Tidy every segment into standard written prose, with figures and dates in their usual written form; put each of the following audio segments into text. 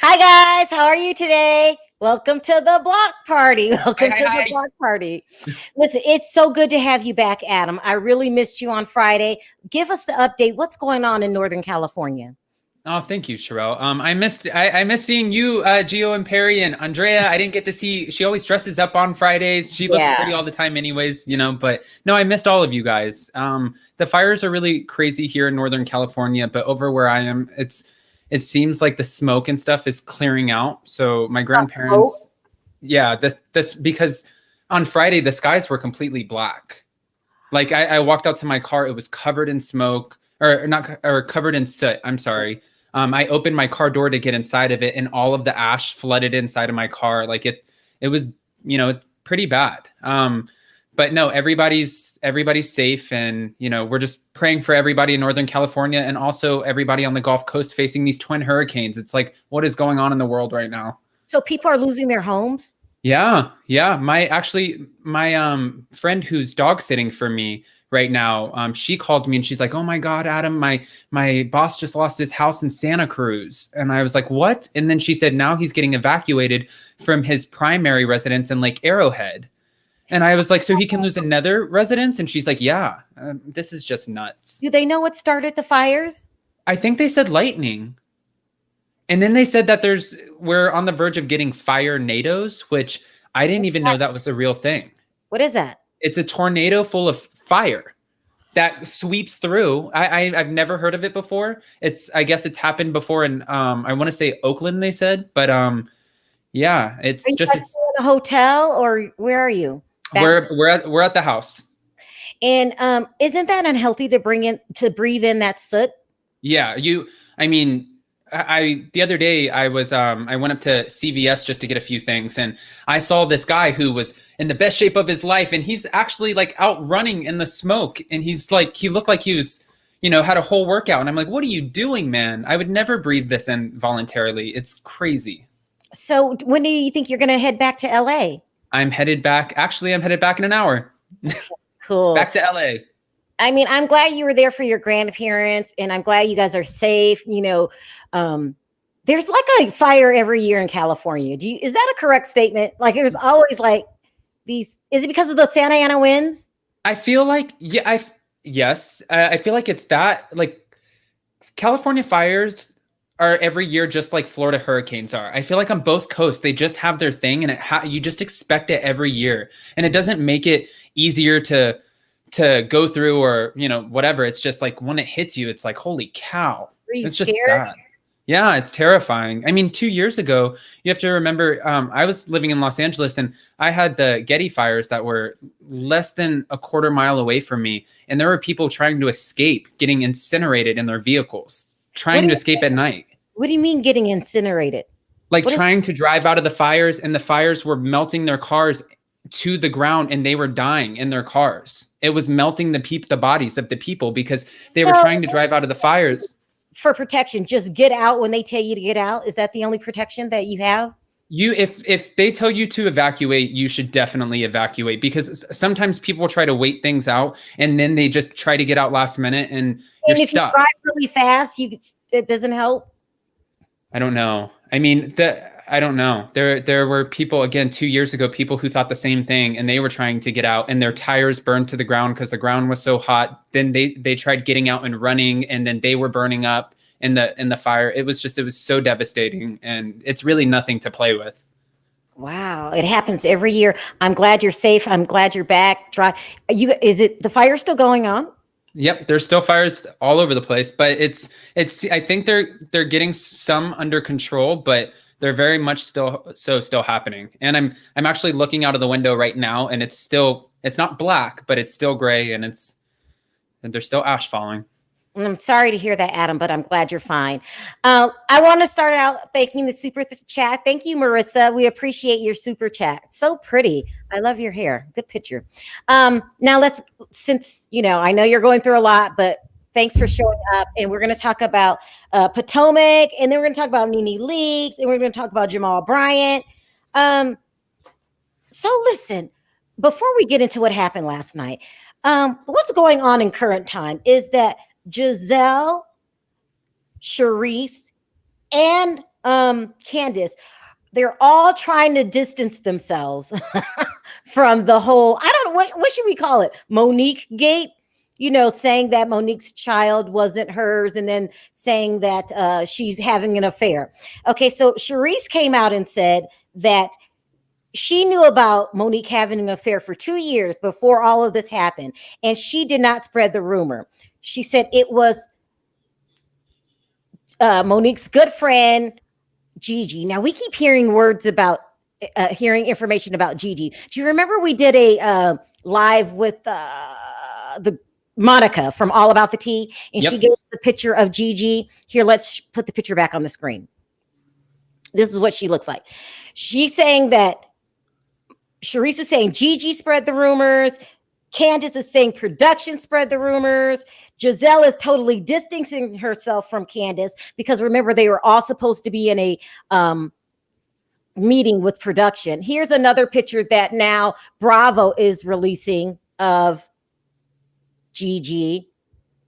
Hi guys, how are you today? Welcome to the block party. Hi, Welcome hi, to the hi. block party. Listen, it's so good to have you back, Adam. I really missed you on Friday. Give us the update. What's going on in Northern California? Oh, thank you, Sharrell. I missed seeing you, Gio and Perry and Andrea. I didn't get to see. She always dresses up on Fridays. She looks Yeah. pretty all the time, anyways. But no, I missed all of you guys. The fires are really crazy here in Northern California, but over where I am, it seems like the smoke and stuff is clearing out. So my Oh, grandparents, yeah, this because on Friday the skies were completely black. Like I walked out to my car, it was covered in smoke, or not, or covered in soot. I'm sorry. I opened my car door to get inside of it, and all of the ash flooded inside of my car. Like it was, pretty bad. But no, everybody's safe, and we're just praying for everybody in Northern California, and also everybody on the Gulf Coast facing these twin hurricanes. It's like, what is going on in the world right now? so people are losing their homes? Yeah. My friend who's dog sitting for me right now, she called me and she's like, "Oh my God, Adam, my boss just lost his house in Santa Cruz." And I was like, "What?" And then she said, "Now he's getting evacuated from his primary residence in Lake Arrowhead." And I was like, "So he can lose another residence?" And she's like, "Yeah, this is just nuts." Do they know what started the fires? I think they said lightning. And then they said that we're on the verge of getting fire nados, which I didn't even know that was a real thing. What is that? It's a tornado full of fire that sweeps through. I've never heard of it before. I guess it's happened before in I want to say Oakland, they said, but yeah, Are it's you just guys still in a hotel or where are you? Back. we're at the house. And isn't that unhealthy to breathe in that soot? Yeah, I mean, I the other day I went up to CVS just to get a few things, and I saw this guy who was in the best shape of his life, and he's actually like out running in the smoke, and he looked like he was, had a whole workout, and I'm like, "What are you doing, man? I would never breathe this in voluntarily. It's crazy." So when do you think you're going to head back to LA? I'm headed back. Actually, I'm headed back in an hour. Cool. Back to LA. I mean, I'm glad you were there for your grandparents, and I'm glad you guys are safe. There's like a fire every year in California. Is that a correct statement? Like, there's always like these. Is it because of the Santa Ana winds? I feel like, yeah, yes. I feel like it's that, like, California fires are every year just like Florida hurricanes are. I feel like on both coasts they just have their thing, and you just expect it every year, and it doesn't make it easier to go through, or whatever. It's just like when it hits you, it's like, holy cow. Are you It's scared? just sad. Yeah, it's terrifying. I mean, 2 years ago, you have to remember, I was living in Los Angeles, and I had the Getty fires that were less than a quarter mile away from me, and there were people trying to escape, getting incinerated in their vehicles, trying to escape at night. What do you mean getting incinerated? Like trying to drive out of the fires, and the fires were melting their cars to the ground, and they were dying in their cars. It was melting the bodies of the people because they were trying to drive out of the fires. For protection, just get out when they tell you to get out. Is that the only protection that you have? If they tell you to evacuate, you should definitely evacuate, because sometimes people try to wait things out, and then they just try to get out last minute, and you're if stuck. you drive really fast, it doesn't help. I don't know. I mean, I don't know. There were people, again, 2 years ago, people who thought the same thing, and they were trying to get out, and their tires burned to the ground because the ground was so hot. Then they tried getting out and running, and then they were burning up in the fire. It was so devastating, and it's really nothing to play with. Wow, it happens every year. I'm glad you're safe. I'm glad you're back. Is it the fire still going on? Yep, there's still fires all over the place, but it's I think they're getting some under control, but they're very much still happening. And I'm actually looking out of the window right now, and it's not black, but it's still gray, and there's still ash falling. I'm sorry to hear that, Adam, but I'm glad you're fine. I want to start out thanking the super chat. Thank you, Marissa. We appreciate your super chat. So pretty. I love your hair. Good picture. Now since I know you're going through a lot, but thanks for showing up. And we're going to talk about Potomac, and then we're going to talk about Nene Leakes, and we're going to talk about Jamal Bryant. So listen, before we get into what happened last night, what's going on in current time is that Gizelle, Charrisse, and Candiace, they're all trying to distance themselves from the whole, I don't know, what should we call it? Monique Gate? Saying that Monique's child wasn't hers and then saying that she's having an affair. Okay, so Charrisse came out and said that she knew about Monique having an affair for 2 years before all of this happened, and she did not spread the rumor. She said it was Monique's good friend, Gigi. Now we keep hearing words about hearing information about Gigi. Do you remember we did a live with the Monica from All About the Tea, and she gave the picture of Gigi. Here, let's put the picture back on the screen. This is what she looks like. She's saying that Charrisse is saying Gigi spread the rumors. Candiace is saying production spread the rumors. Gizelle is totally distancing herself from Candiace because remember, they were all supposed to be in a meeting with production. Here's another picture that now Bravo is releasing of Gigi.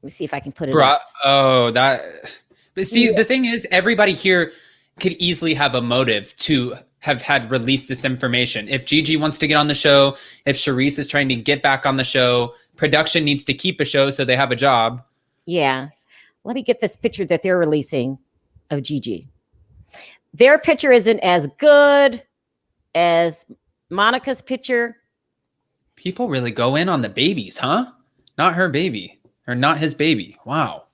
Let me see if I can put it up. Oh, that. But see, the thing is, everybody here could easily have a motive to have had released this information. If Gigi wants to get on the show, if Charrisse is trying to get back on the show, production needs to keep a show so they have a job. Yeah. Let me get this picture that they're releasing of Gigi. Their picture isn't as good as Monica's picture. People really go in on the babies, huh? Not her baby, or not his baby. Wow.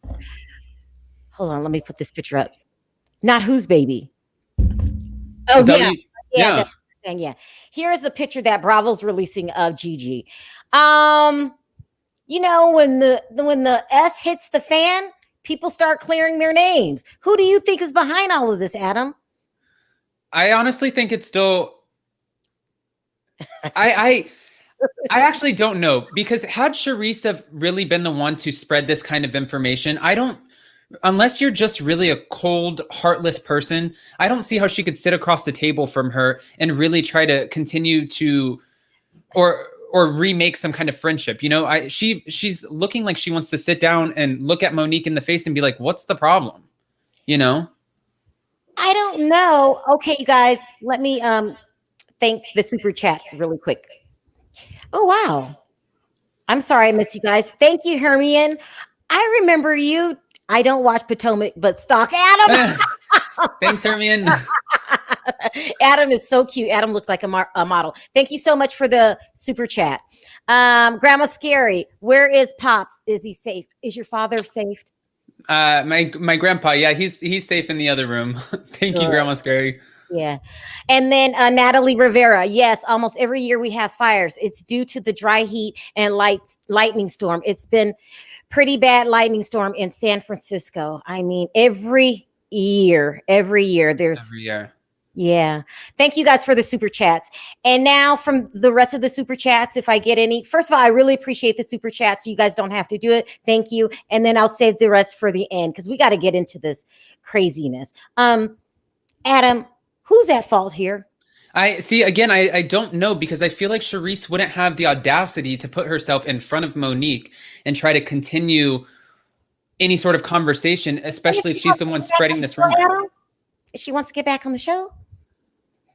Hold on, let me put this picture up. Not whose baby? Oh, yeah. Yeah. Here's the picture that Bravo's releasing of Gigi. When the S hits the fan, people start clearing their names. Who do you think is behind all of this, Adam? I honestly think it's still. I actually don't know, because had Charrisse have really been the one to spread this kind of information, unless you're just really a cold, heartless person, I don't see how she could sit across the table from her and really try to continue to, or remake some kind of friendship. She's looking like she wants to sit down and look at Monique in the face and be like, what's the problem? I don't know. Okay, you guys, let me thank the super chats really quick. Oh, wow. I'm sorry I missed you guys. Thank you, Hermione. I remember you. I don't watch Potomac, but stalk Adam. Thanks, Hermione. Adam is so cute. Adam looks like a model. Thank you so much for the super chat. Grandma Scary, where is Pops? Is he safe? Is your father safe? My grandpa, yeah, he's safe in the other room. Thank you, Grandma Scary. Yeah. And then Natalie Rivera. Yes, almost every year we have fires. It's due to the dry heat and lightning storm. It's been pretty bad lightning storm in San Francisco. I mean, every year there's every year. Yeah. Thank you guys for the super chats. And now from the rest of the super chats, if I get any, first of all, I really appreciate the super chats. You guys don't have to do it. Thank you. And then I'll save the rest for the end because we got to get into this craziness. Adam, who's at fault here? I don't know, because I feel like Charrisse wouldn't have the audacity to put herself in front of Monique and try to continue any sort of conversation, especially if she's the one spreading this rumor. She wants to get back on the show.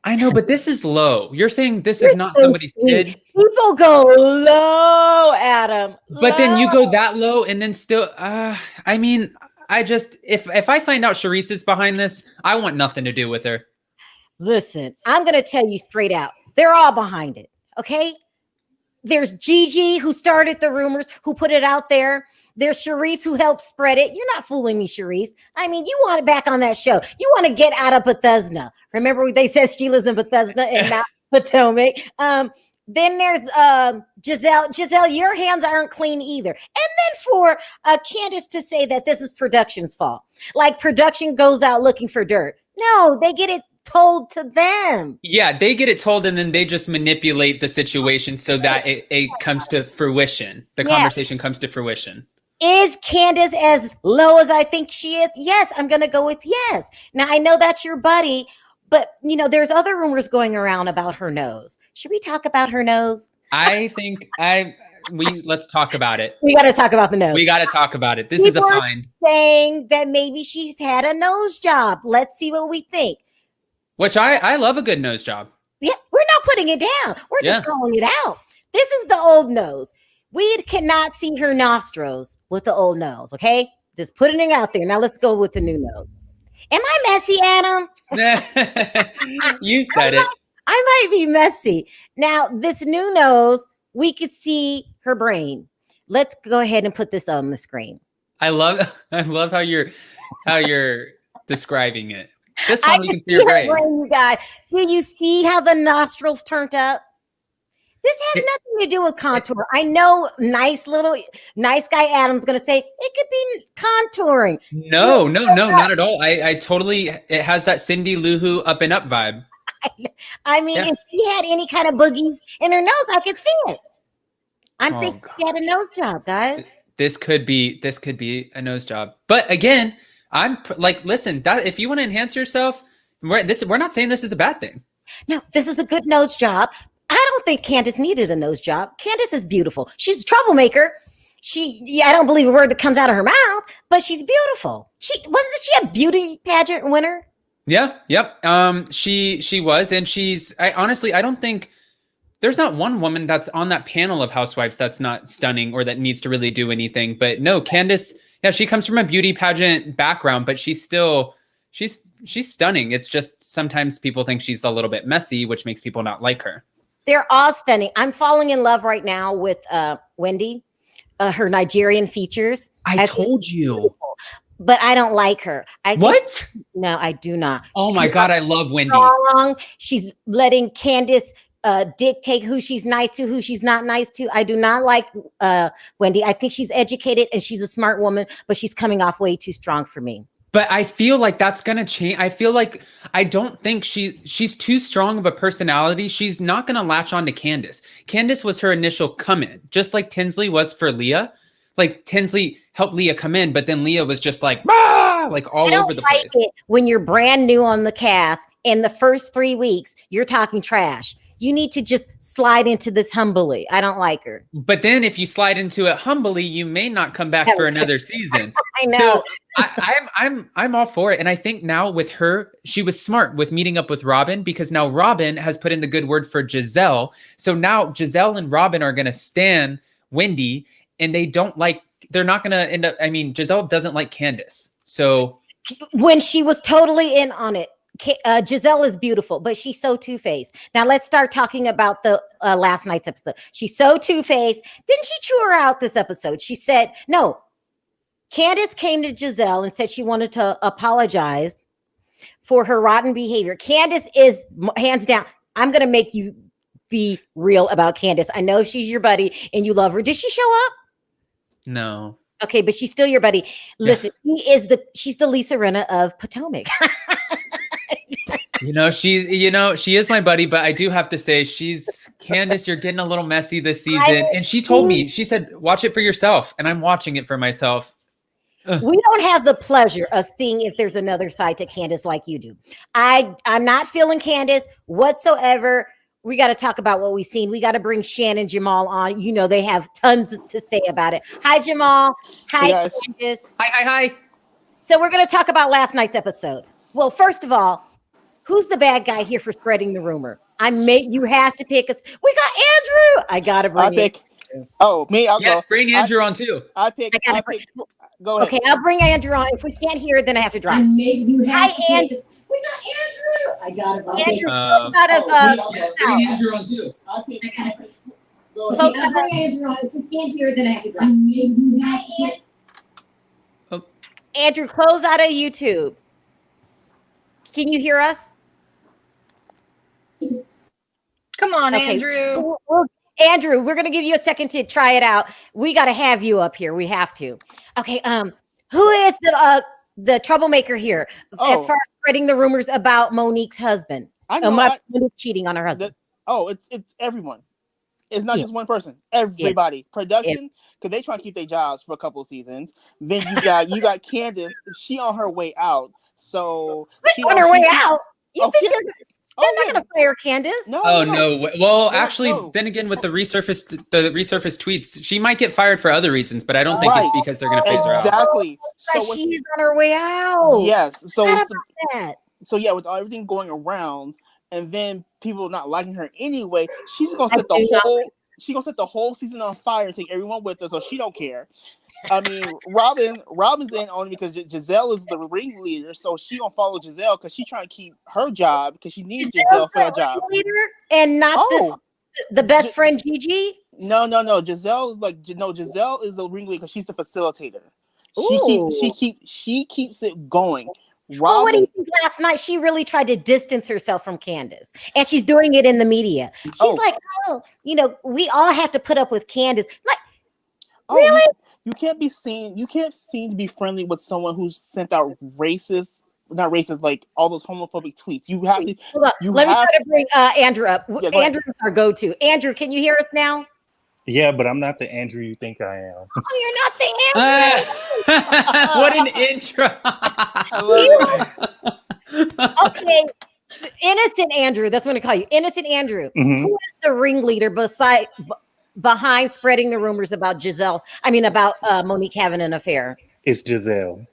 I know, but this is low. You're saying this is not somebody's kid. People go low, Adam. But then you go that low and then still, I mean, if I find out Charrisse is behind this, I want nothing to do with her. Listen, I'm going to tell you straight out. They're all behind it. Okay. There's Gigi, who started the rumors, who put it out there. There's Charrisse, who helped spread it. You're not fooling me, Charrisse. I mean, you want it back on that show. You want to get out of Bethesda. Remember they said she lives in Bethesda and not Potomac. Then there's Gizelle. Gizelle, your hands aren't clean either. And then for Candiace to say that this is production's fault. Like production goes out looking for dirt. No, they get it told to them. Yeah, they get it told and then they just manipulate the situation so that it comes to fruition. The conversation comes to fruition. Is Candiace as low as I think she is? Yes, I'm going to go with yes. Now, I know that's your buddy, but, there's other rumors going around about her nose. Should we talk about her nose? I think let's talk about it. We got to talk about the nose. We got to talk about it. This People is a fine. saying that maybe she's had a nose job. Let's see what we think. Which I love a good nose job. Yeah, we're not putting it down. We're just calling it out. This is the old nose. We cannot see her nostrils with the old nose, okay? Just putting it out there. Now let's go with the new nose. Am I messy, Adam? You said it. I might be messy. Now, this new nose, we could see her brain. Let's go ahead and put this on the screen. I love how you're describing it. This one we can see your brain. You guys. Do you see how the nostrils turned up? This has nothing to do with contour. I know nice guy Adam's going to say it could be contouring. No, not at all. I totally, it has that Cindy Lou Who Up and Up vibe. I mean, if she had any kind of boogies in her nose, I could see it. I'm thinking she had a nose job, guys. This could be a nose job. But again, I'm like, listen, that if you want to enhance yourself, we're not saying this is a bad thing. No, this is a good nose job. I don't think Candiace needed a nose job. Candiace is beautiful. She's a troublemaker. I don't believe a word that comes out of her mouth, but she's beautiful. Wasn't she a beauty pageant winner? Yeah. Yep. She was, and I don't think there's not one woman that's on that panel of housewives that's not stunning or that needs to really do anything. But no, Candiace, she comes from a beauty pageant background, but she's stunning. It's just sometimes people think she's a little bit messy, which makes people not like her. They're all stunning. I'm falling in love right now with Wendy, her Nigerian features. I told you. But I don't like her. What? No, I do not. Oh my God, I love Wendy. Strong. She's letting Candiace dictate who she's nice to, who she's not nice to. I do not like Wendy. I think she's educated and she's a smart woman, but she's coming off way too strong for me. But I feel like that's going to change. I don't think she's too strong of a personality. She's not going to latch on to Candiace. Candiace was her initial come in, just like Tinsley was for Leah. Like Tinsley helped Leah come in, but then Leah was just like, all over the place. It when you're brand new on the cast, in the first 3 weeks, you're talking trash. You need to just slide into this humbly. I don't like her. But then if you slide into it humbly, you may not come back for another season. I know. So I'm all for it. And I think now with her, she was smart with meeting up with Robin, because now Robin has put in the good word for Gizelle. So now Gizelle and Robin are going to stan Wendy, and they're not going to end up, Gizelle doesn't like Candiace. So when she was totally in on it, Gizelle is beautiful, but she's so two-faced. Now let's start talking about the last night's episode. She's so two-faced. Didn't she chew her out this episode? She said, no, Candiace came to Gizelle and said she wanted to apologize for her rotten behavior. Candiace is hands down. I'm going to make you be real about Candiace. I know she's your buddy and you love her. Did she show up? No. Okay, but she's still your buddy. Listen, she's the Lisa Rinna of Potomac. She is my buddy, but I do have to say, Candiace, you're getting a little messy this season. And she told me, she said, watch it for yourself. And I'm watching it for myself. We don't have the pleasure of seeing if there's another side to Candiace like you do. I'm not feeling Candiace whatsoever. We got to talk about what we've seen. We got to bring Shan and Jamal on. They have tons to say about it. Hi, Jamal. Hi, yes. Candiace. Hi. So we're going to talk about last night's episode. Well, first of all, who's the bad guy here for spreading the rumor? You have to pick us. We got Andrew. I got to bring Andrew. Oh, me? I'll go. Bring Andrew on too. I pick. Go ahead. Okay, I'll bring Andrew on. If we can't hear it, then I have to drop. Hi, Andrew. We got Andrew. I got it. Bring Andrew on too. Go ahead. I'll bring Andrew on. If we can't hear it, then I have to drop. Andrew, close out of YouTube. Can you hear us? Come on, Andrew. Andrew, we're going to give you a second to try it out. We got to have you up here. We have to. Okay. Who is the troublemaker here as far as spreading the rumors about Monique's husband? I know. Monique cheating on her husband. It's everyone. It's not just one person. Everybody. Production, because they try to keep their jobs for a couple of seasons. Then you got Candiace. She on her way out. So on her way out. You think They're not going to fire Candiace. No. Oh no. Well, Yeah, actually, no. then again, with the resurfaced tweets, she might get fired for other reasons, but I don't think it's because they're going to phase her out. Exactly. So she's on her way out. Yes. So that. So yeah, with everything going around, and then people not liking her anyway, she's gonna set the whole season on fire and take everyone with her. So she don't care. I mean, Robin's in only because Gizelle is the ringleader, so she gonna follow Gizelle because she's trying to keep her job because she needs Gizelle for that job. And not the best friend Gigi. No. Gizelle is the ringleader because she's the facilitator. She keeps it going. Well, what do you think? Last night she really tried to distance herself from Candiace, and she's doing it in the media. She's like, we all have to put up with Candiace. Like, really? You can't seem to be friendly with someone who's sent out not racist, like all those homophobic tweets. You have to. Let me try to bring Andrew up. Yeah, Andrew is our go-to. Andrew, can you hear us now? Yeah, but I'm not the Andrew you think I am. Oh, you're not the Andrew. What an intro. Okay. Innocent Andrew. That's what I'm going to call you. Innocent Andrew. Mm-hmm. Who is the ringleader behind spreading the rumors about about Monique having an affair? It's Gizelle.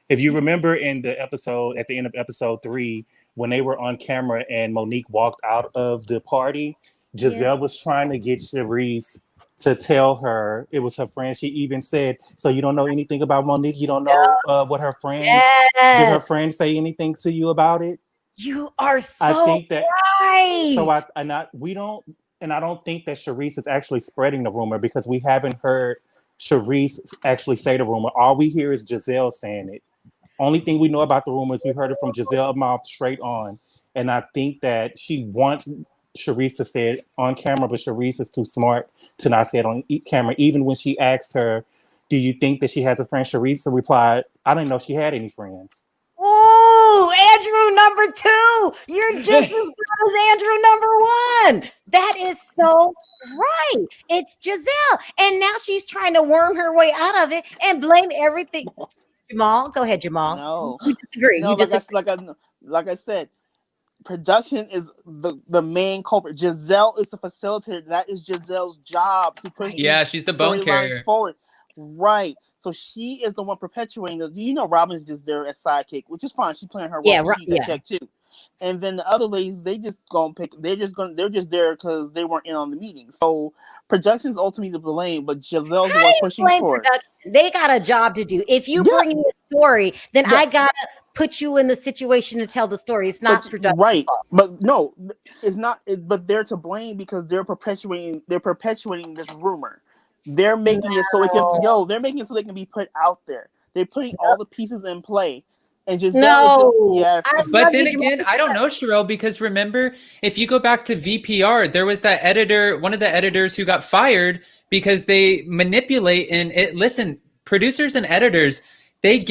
If you remember in the episode, at the end of episode 3, when they were on camera and Monique walked out of the party, Gizelle was trying to get Charrisse to tell her it was her friend. She even said, "So you don't know anything about Monique? You don't know what her friend did her friend say anything to you about it?" You are so I think that right. So I don't think that Charrisse is actually spreading the rumor because we haven't heard Charrisse actually say the rumor. All we hear is Gizelle saying it. Only thing we know about the rumor is we heard it from Gizelle's mouth straight on. And I think that she wants Charrisse to say it on camera, but Charrisse is too smart to not say it on camera. Even when she asked her, "Do you think that she has a friend?" Charrisse replied, "I didn't know she had any friends." Ooh, Andrew number 2. You're just as good as Andrew number 1. That is so right. It's Gizelle. And now she's trying to worm her way out of it and blame everything. Jamal, go ahead, Jamal. No. You disagree. No, like I said, production is the main culprit. Gizelle is the facilitator. That is Gizelle's job to push. Yeah, she's the bone carrier forward. Right. So she is the one perpetuating the. Robin's just there as sidekick, which is fine. She's playing her role. Yeah, right. She check too. And then the other ladies, they just gonna pick. They're just there because they weren't in on the meeting. So production's ultimately to blame, but Gizelle's the one pushing forward. They got a job to do. If you bring me a story, then I gotta put you in the situation to tell the story. It's not production, right? But no, it's not. But they're to blame because they're perpetuating this rumor. They're making it so it can. They're making it so they can be put out there. They're putting all the pieces in play. And just yes. But then again, I don't know, Sharrell, because remember, if you go back to VPR, there was that editor, one of the editors who got fired because they manipulate listen, producers and editors, they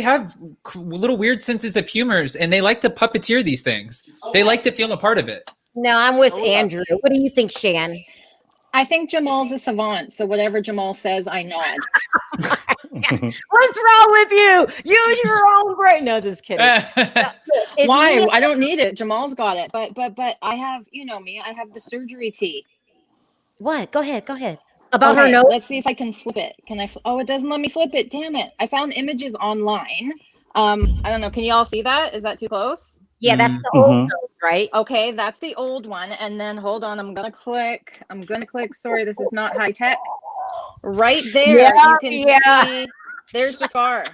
have little weird senses of humors and they like to puppeteer these things. They like to feel a part of it. No, I'm with Andrew. What do you think, Shan? I think Jamal's a savant, so whatever Jamal says, I nod. What's wrong with you? Use your own brain. No, just kidding. Why? I don't need it. Jamal's got it. But I have, you know me, I have the surgery tea. What? Go ahead. About her nose? Let's see if I can flip it. Can I? Oh, it doesn't let me flip it. Damn it. I found images online. I don't know. Can you all see that? Is that too close? Yeah, that's the old nose, right? Okay, that's the old one. And then hold on, I'm gonna click. Sorry, this is not high tech. Right there, you can see there's the scar.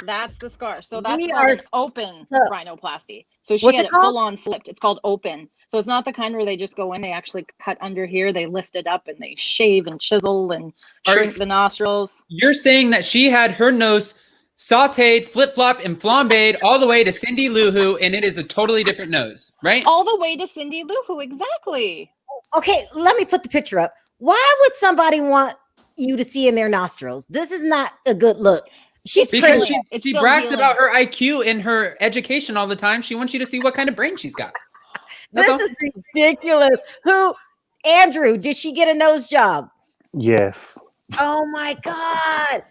That's the scar. So that's not an open rhinoplasty. So she had it full on flipped. It's called open. So it's not the kind where they just go in, they actually cut under here, they lift it up and they shave and chisel and shrink the nostrils. You're saying that she had her nose sauteed, flip-flop, and flambéed all the way to Cindy Lou Who, and it is a totally different nose, right? All the way to Cindy Lou Who, exactly. Okay, let me put the picture up. Why would somebody want you to see in their nostrils? This is not a good look. She's because she brags about her IQ and her education all the time. She wants you to see what kind of brain she's got. This is ridiculous. Andrew, did she get a nose job? Yes. Oh my God.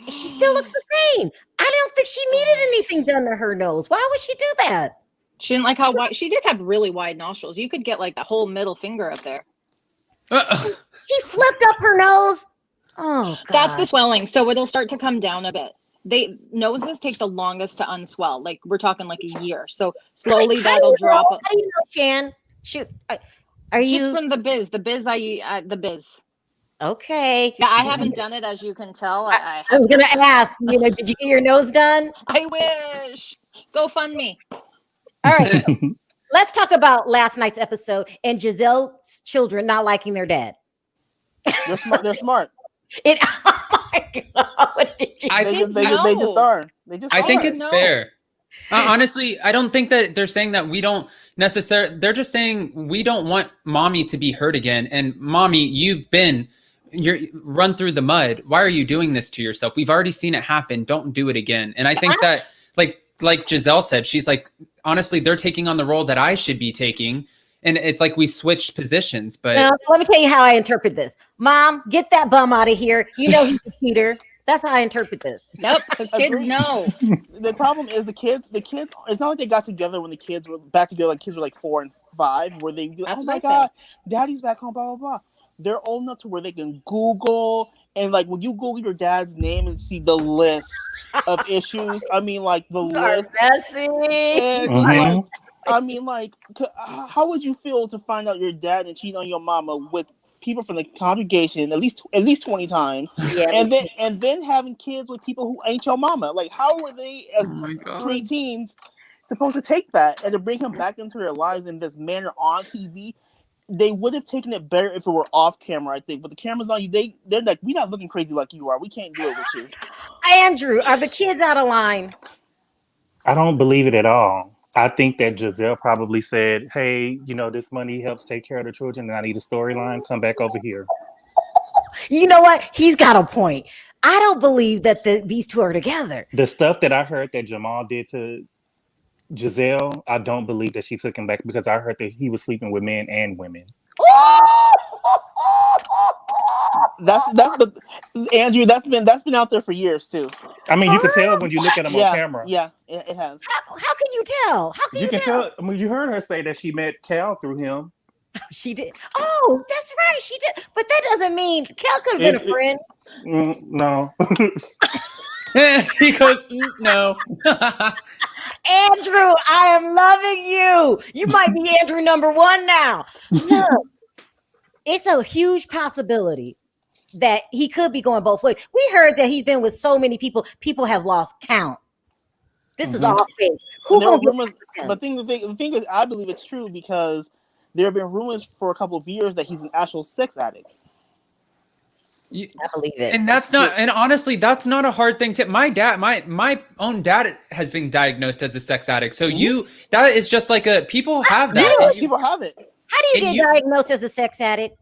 She still looks the same. I don't think she needed anything done to her nose. Why would she do that? She didn't like how wide. She did have really wide nostrils. You could get like the whole middle finger up there. She flipped up her nose. Oh, God. That's the swelling. So it'll start to come down a bit. Noses take the longest to unswell. Like we're talking like a year. So slowly that'll drop. How do you know, Shan? Shoot, are you just from the biz? The biz. The biz. Okay? Yeah, I haven't done it, as you can tell. I was gonna ask. Did you get your nose done? I wish. Go fund me. All right. Let's talk about last night's episode and Gizelle's children not liking their dad. They're smart. Oh my God! What did you They just are. I think it's fair. Honestly, I don't think that they're saying that we don't necessarily. They're just saying we don't want mommy to be hurt again. And mommy, you're run through the mud. Why are you doing this to yourself? We've already seen it happen. Don't do it again. And I think that, like Gizelle said, she's like, honestly, they're taking on the role that I should be taking. And it's like we switched positions. But now, let me tell you how I interpret this. Mom, get that bum out of here. You know he's a cheater. That's how I interpret this. Nope, because kids know. The problem is the kids. It's not like they got together when the kids were back together. Like kids were like 4 and 5, where they, oh my God, daddy's back home, blah blah blah. They're old enough to where they can Google, and like when you Google your dad's name and see the list of issues. I mean, like the list. And I mean, like, how would you feel to find out your dad and cheat on your mama with people from the congregation at least 20 times, and then having kids with people who ain't your mama? Like, how were they as preteens supposed to take that and to bring him back into their lives in this manner on TV? They would have taken it better if it were off camera, I think. But the camera's on you. They're like, we're not looking crazy like you are. We can't do it with you. Andrew, are the kids out of line? I don't believe it at all. I think that Gizelle probably said, hey, this money helps take care of the children and I need a storyline. Come back over here. You know what? He's got a point. I don't believe that these two are together. The stuff that I heard that Jamal did to Gizelle, I don't believe that she took him back, because I heard that he was sleeping with men and women. Andrew, that's been out there for years too. I mean, you can tell when you look at him on camera. Yeah, it has. How can you tell? You can tell. I mean, you heard her say that she met Cal through him. She did. Oh, that's right. She did. But that doesn't mean Cal could have been a friend. No. He goes, no. Andrew, I am loving you. You might be Andrew number 1 now. Look, it's a huge possibility that he could be going both ways. We heard that he's been with so many people. People have lost count. This is all fake. But the thing is, I believe it's true because there have been rumors for a couple of years that he's an actual sex addict. I believe it. And honestly, that's not a hard thing to. My dad, my own dad has been diagnosed as a sex addict. So that is just like people have that. People have it. How do you get diagnosed as a sex addict?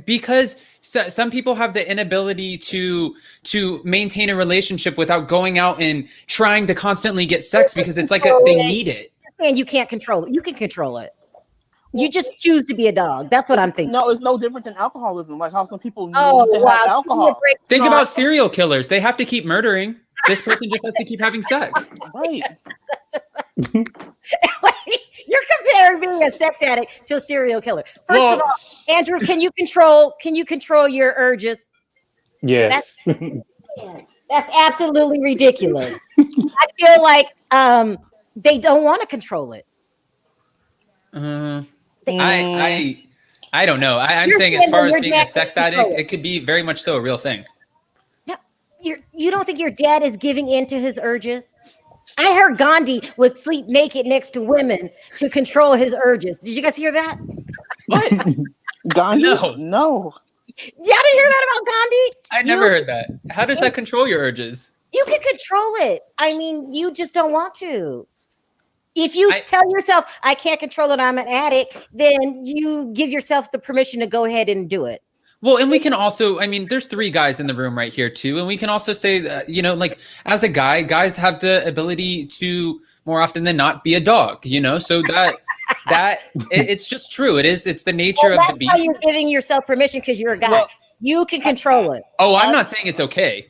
Because some people have the inability to maintain a relationship without going out and trying to constantly get sex, because it's like they need it. And you can't control it. You can control it. You just choose to be a dog. That's what I'm thinking. No, it's no different than alcoholism. Like how some people need to have alcohol. Think about serial killers. They have to keep murdering. This person just has to keep having sex. Right. You're comparing being a sex addict to a serial killer. First of all, Andrew, can you control your urges? Yes. That's absolutely ridiculous. I feel like they don't want to control it. I don't know. I'm saying as far as being a sex addict, it could be very much so a real thing. No, you don't think your dad is giving in to his urges? I heard Gandhi would sleep naked next to women to control his urges. Did you guys hear that? What? Gandhi? No. Y'all didn't hear that about Gandhi? I never heard that. How does that control your urges? You can control it. I mean, you just don't want to. If you tell yourself, I can't control it, I'm an addict, then you give yourself the permission to go ahead and do it. Well, and we can also, there's 3 guys in the room right here too. And we can also say that, like as a guy, guys have the ability to more often than not be a dog, so that it's just true. It's the nature of the beast. That's how you're giving yourself permission because you're a guy. You can control it. Oh, I'm not saying it's okay.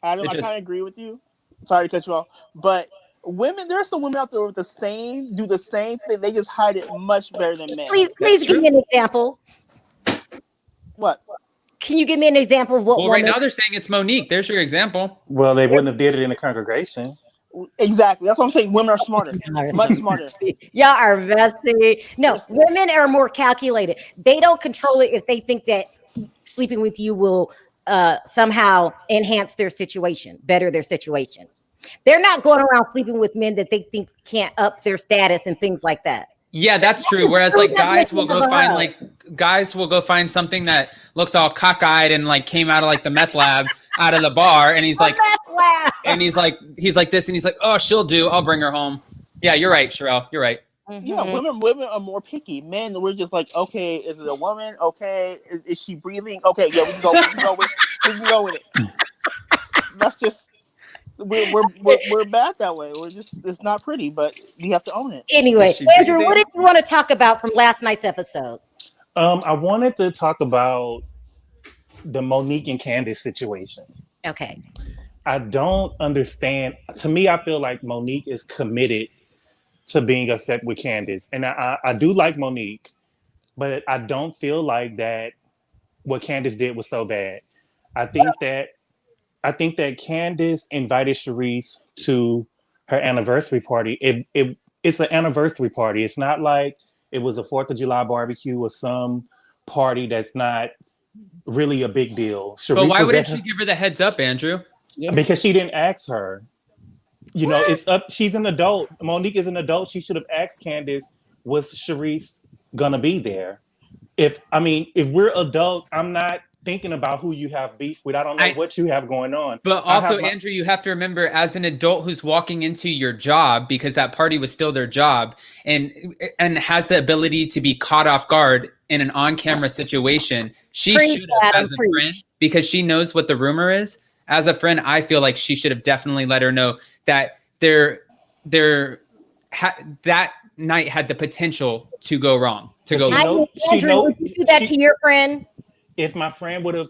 Adam, I kind of agree with you. Sorry to cut you off, but women, there are some women out there with do the same thing. They just hide it much better than men. Please give me an example. What? Can you give me an example of what Well, woman? right now they're saying it's Monique. There's your example. Well, they wouldn't have did it in the congregation. Exactly. That's what I'm saying. Women are smarter, much smarter. Y'all are messy. No, women are more calculated. They don't control it if they think that sleeping with you will somehow enhance their situation, better their situation. They're not going around sleeping with men that they think can't up their status and things like that. Yeah, that's true. Whereas like guys will go find something that looks all cockeyed and like came out of like the meth lab out of the bar, and he's like, he's like this, and he's like, oh, she'll do. I'll bring her home. Yeah, you're right, Sharrell. You're right. Mm-hmm. Yeah, women are more picky. Men, we're just like, okay, is it a woman? Okay, is she breathing? Okay, yeah, we can go with it. That's just we're bad that way. We're just, it's not pretty, but we have to own it. Anyway, Andrew, what did you want to talk about from last night's episode? I wanted to talk about the Monique and Candiace situation. Okay. I don't understand. To me, I feel like Monique is committed to being upset with Candiace. And I do like Monique, but I don't feel like that what Candiace did was so bad. I think that Candiace invited Charrisse to her anniversary party. It's an anniversary party. It's not like it was a 4th of July barbecue or some party that's not really a big deal. Charrisse, but why wouldn't she give her the heads up, Andrew? Yeah. Because she didn't ask her. You know, it's up. She's an adult. Monique is an adult. She should have asked Candiace, was Charrisse gonna be there? If we're adults, I'm not thinking about who you have beef with. I don't know what you have going on. But also, Andrew, you have to remember, as an adult who's walking into your job, because that party was still their job, and has the ability to be caught off guard in an on-camera situation, she should have, as a friend, because she knows what the rumor is. As a friend, I feel like she should have definitely let her know that that night had the potential to go wrong. Andrew, would you do that to your friend? If my friend would have,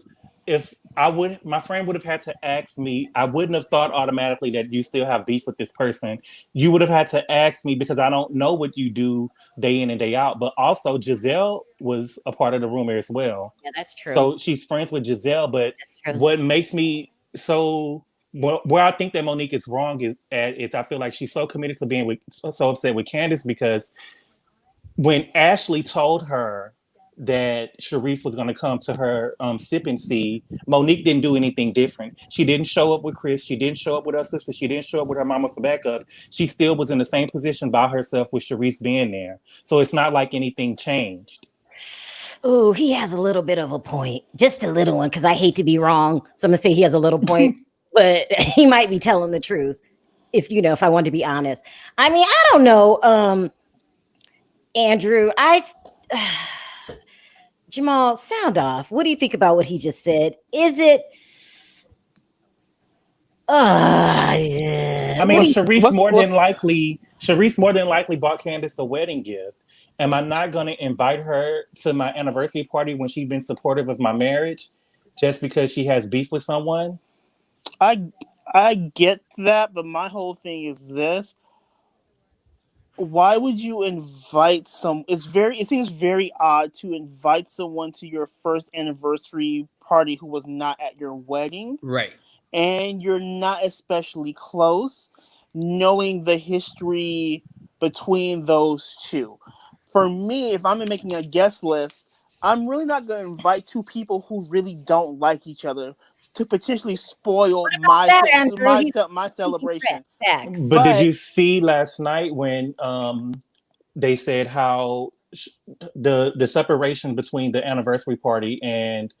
my friend would have had to ask me. I wouldn't have thought automatically that you still have beef with this person. You would have had to ask me, because I don't know what you do day in and day out. But also, Gizelle was a part of the rumor as well. Yeah, that's true. So she's friends with Gizelle. But what makes me where I think that Monique is wrong is I feel like she's so committed to being so upset with Candiace, because when Ashley told her that Charrisse was going to come to her sip and see, Monique didn't do anything different. She didn't show up with Chris. She didn't show up with her sister. She didn't show up with her mama for backup. She still was in the same position by herself with Charrisse being there. So it's not like anything changed. Oh, he has a little bit of a point. Just a little one, because I hate to be wrong. So I'm going to say he has a little point, but he might be telling the truth, if I want to be honest. I mean, I don't know, Andrew. Jamal, sound off. What do you think about what he just said? Is it? Yeah. I mean, Charrisse more than likely bought Candiace a wedding gift. Am I not going to invite her to my anniversary party when she's been supportive of my marriage just because she has beef with someone? I get that, but my whole thing is this. Why would you invite it seems very odd to invite someone to your first anniversary party who was not at your wedding. Right. And you're not especially close, knowing the history between those two. For me, if I'm making a guest list, I'm really not going to invite two people who really don't like each other to potentially spoil my celebration. But did you see last night when they said how the separation between the anniversary party and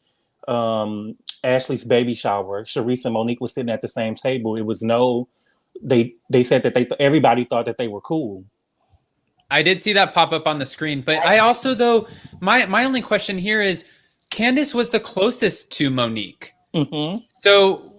Ashley's baby shower, Charrisse and Monique was sitting at the same table. It was they said that everybody thought that they were cool. I did see that pop up on the screen, but I also, though, my only question here is, Candiace was the closest to Monique. Mm-hmm. So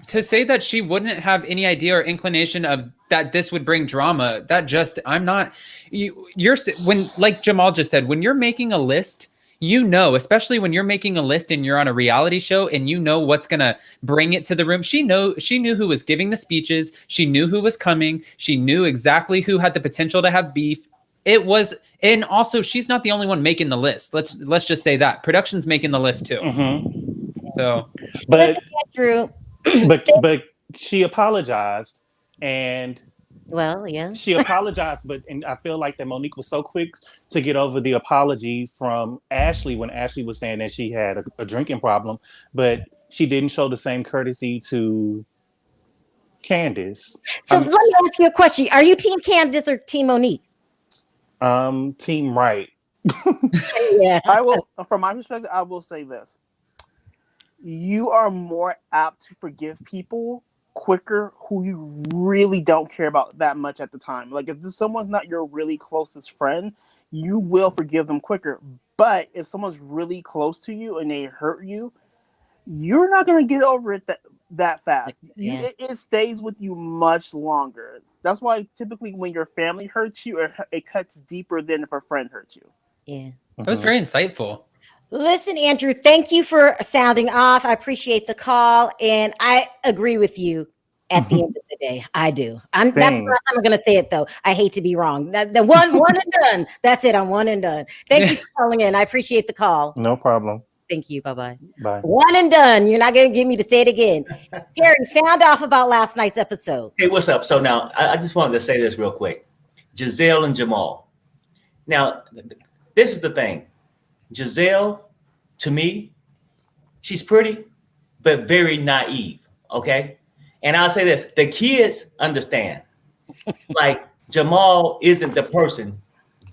to say that she wouldn't have any idea or inclination of that this would bring drama, that just, I'm not, you're when, like Jamal just said, when you're making a list, you know, especially when you're making a list and you're on a reality show and you know what's going to bring it to the room. She knew who was giving the speeches. She knew who was coming. She knew exactly who had the potential to have beef. It was, and also she's not the only one making the list. Let's just say that production's making the list too. So, but Andrew, but she apologized, and well, yeah, she apologized, and I feel like that Monique was so quick to get over the apology from Ashley when Ashley was saying that she had a drinking problem, but she didn't show the same courtesy to Candiace. So let me ask you a question: are you Team Candiace or Team Monique? Team Right. Yeah, I will. From my perspective, I will say this: you are more apt to forgive people quicker who you really don't care about that much at the time. Like if someone's not your really closest friend, you will forgive them quicker. But if someone's really close to you and they hurt you, you're not going to get over it that fast. Yeah. It stays with you much longer. That's why typically when your family hurts you, it cuts deeper than if a friend hurts you. Yeah. that was very insightful. Listen, Andrew, thank you for sounding off. I appreciate the call, and I agree with you at the end of the day. I do. That's the last time I'm going to say it, though. I hate to be wrong. The one and done. That's it. I'm one and done. Thank you for calling in. I appreciate the call. No problem. Thank you. Bye-bye. Bye. One and done. You're not going to get me to say it again. Perry, sound off about last night's episode. Hey, what's up? So now I just wanted to say this real quick. Gizelle and Jamal. Now, this is the thing. Gizelle, to me, she's pretty, but very naive. Okay. And I'll say this, the kids understand. Like Jamal isn't the person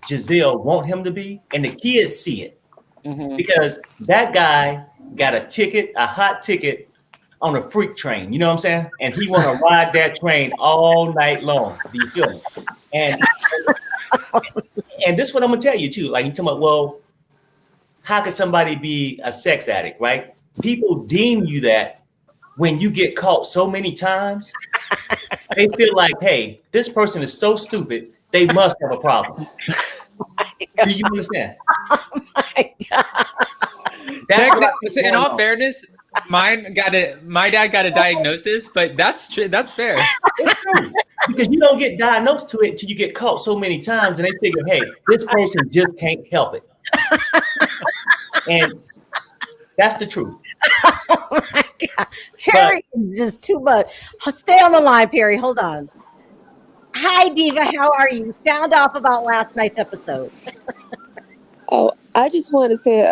Gizelle want him to be. And the kids see it. Because that guy got a hot ticket on a freak train. You know what I'm saying? And he want to ride that train all night long. Do you feel me? And this is what I'm going to tell you too. Like you talking about, well, how could somebody be a sex addict, right? People deem you that when you get caught so many times, they feel like, hey, this person is so stupid, they must have a problem. Do you understand? Oh my God. In all fairness, my dad got a diagnosis, but that's true. That's fair. It's true. Because you don't get diagnosed to it till you get caught so many times, and they figure, hey, this person just can't help it. And that's the truth. Oh my God. Perry is just too much. Stay on the line, Perry. Hold on. Hi, Diva. How are you? Sound off about last night's episode. Oh, I just want to say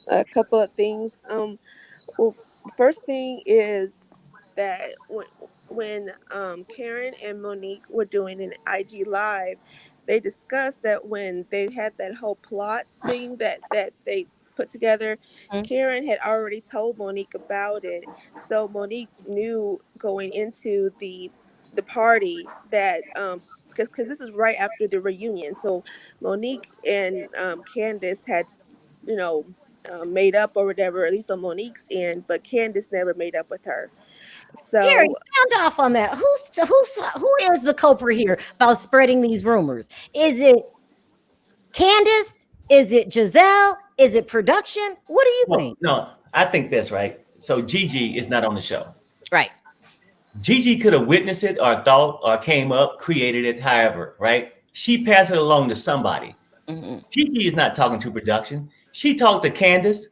a couple of things. Well, first thing is that when Karen and Monique were doing an IG Live, they discussed that when they had that whole plot thing that they put together, Karen had already told Monique about it. So Monique knew going into the party that because this is right after the reunion. So Monique and Candiace had, made up or whatever, at least on Monique's end, but Candiace never made up with her. So Perry, sound off on that. Who is the culprit here about spreading these rumors? Is it Candiace? Is it Gizelle? Is it production? What do you think? No, I think this, right? So Gigi is not on the show. Right. Gigi could have witnessed it or thought or came up, created it, however, right? She passed it along to somebody. Gigi is not talking to production. She talked to Candiace.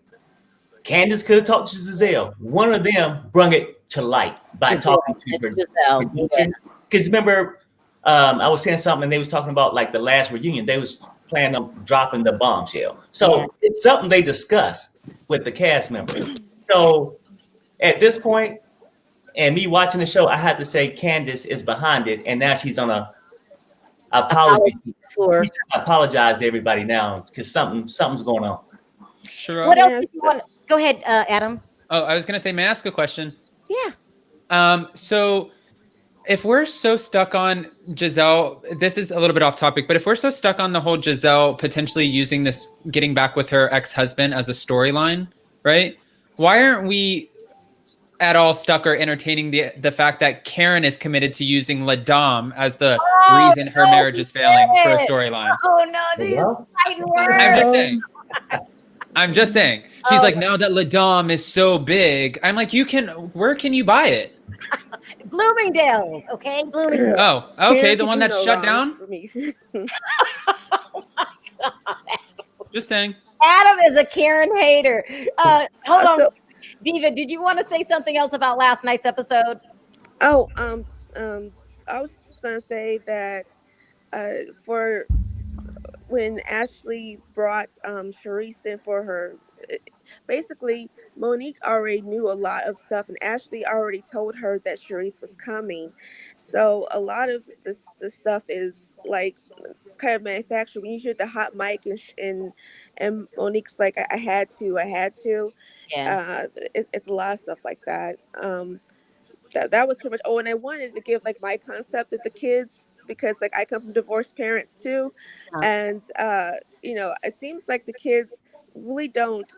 Candiace could have talked to Gizelle. One of them brought it to light by talking to production. Because remember, I was saying something and they was talking about like the last reunion. They was planning on dropping the bombshell. So it's something they discussed with the cast members. So at this point, and me watching the show, I had to say Candiace is behind it, and now she's on a apology tour. She's trying to apologize to everybody now because something's going on. Sharrell? What else do you want? Go ahead, Adam. Oh, I was gonna say, may I ask a question? Yeah. So if we're so stuck on Gizelle, this is a little bit off topic, but if we're so stuck on the whole Gizelle potentially using this, getting back with her ex-husband as a storyline, right? Why aren't we at all stuck or entertaining the fact that Karen is committed to using LaDame as the reason her marriage is failing for a storyline? Oh no, these fighting words. I'm just saying. I'm just saying. She's like, now that Ladom is so big, I'm like, where can you buy it? Bloomingdale's, okay? Bloomingdale's. Oh, okay, Karen the can one do that's no shut wrong down? for me. Just saying. Adam is a Karen hater. Hold on. So, Diva, did you want to say something else about last night's episode? oh, I was just gonna say that for when Ashley brought Charrisse in for her, basically Monique already knew a lot of stuff, and Ashley already told her that Charrisse was coming. So a lot of the stuff is like kind of manufactured. When you hear the hot mic and Monique's like, I had to. Yeah. It's a lot of stuff like that. That was pretty much. Oh, and I wanted to give like my concept of the kids because like I come from divorced parents too, and it seems like the kids really don't.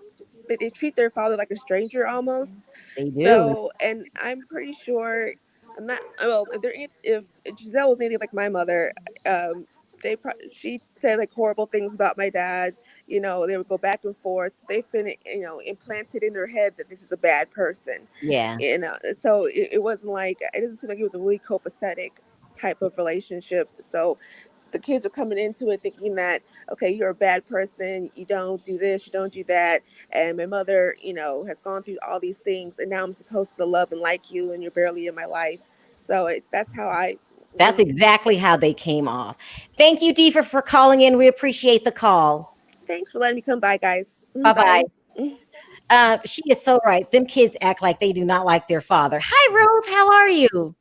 They treat their father like a stranger almost. They do. So, and I'm pretty sure I'm not. Well, if Gizelle was anything like my mother, she said like horrible things about my dad. They would go back and forth. So they've been implanted in their head that this is a bad person. Yeah. So it wasn't like, it doesn't seem like it was a really copacetic type of relationship. So the kids are coming into it thinking that, okay, you're a bad person, you don't do this, you don't do that, and my mother has gone through all these things, and now I'm supposed to love and like you, and you're barely in my life. So that's exactly how they came off. Thank you, Diva, for calling in. We appreciate the call. Thanks for letting me come by, guys. Bye. She is so right. Them kids act like they do not like their father. Hi, Ruth. How are you?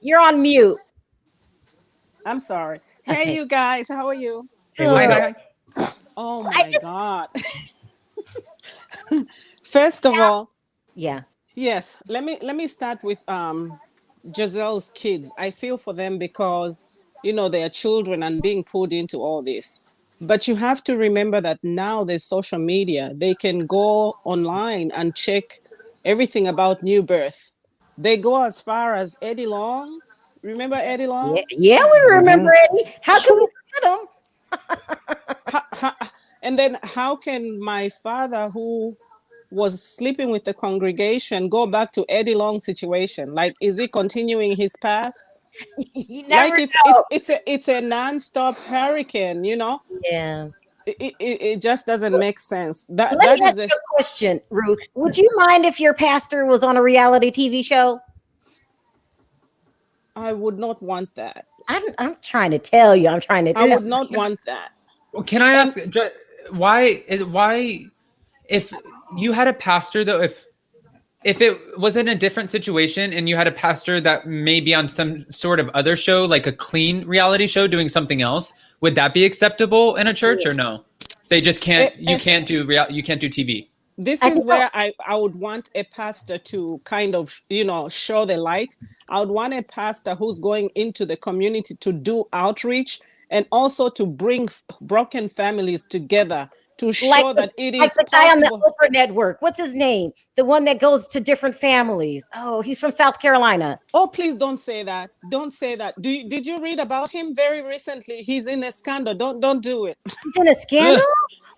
You're on mute. I'm sorry. Okay. Hey, you guys. How are you? Hey, what's going on? Oh, my God. First of all, yeah. Yes. Let me start with Giselle's kids. I feel for them because, they are children and being pulled into all this. But you have to remember that now there's social media. They can go online and check everything about new birth. They go as far as Eddie Long. Remember Eddie Long? Yeah, we remember Eddie. How can we forget him? And then how can my father, who was sleeping with the congregation, go back to Eddie Long's situation? Like, is he continuing his path? You never like it's a non-stop hurricane, Yeah. It just doesn't make sense. Let me ask you a question, Ruth. Would you mind if your pastor was on a reality TV show? I would not want that. I'm trying to tell you. I would not want that. Well, can I ask why if you had a pastor though, if it was in a different situation and you had a pastor that may be on some sort of other show, like a clean reality show doing something else, would that be acceptable in a church or no? They just can't. You can't do TV. This is where I would want a pastor to kind of, show the light. I would want a pastor who's going into the community to do outreach and also to bring broken families together to show that it is the guy on the Oprah Network. What's his name? The one that goes to different families. Oh, he's from South Carolina. Oh, please don't say that. Don't say that. Did you read about him very recently? He's in a scandal. Don't do it. He's in a scandal?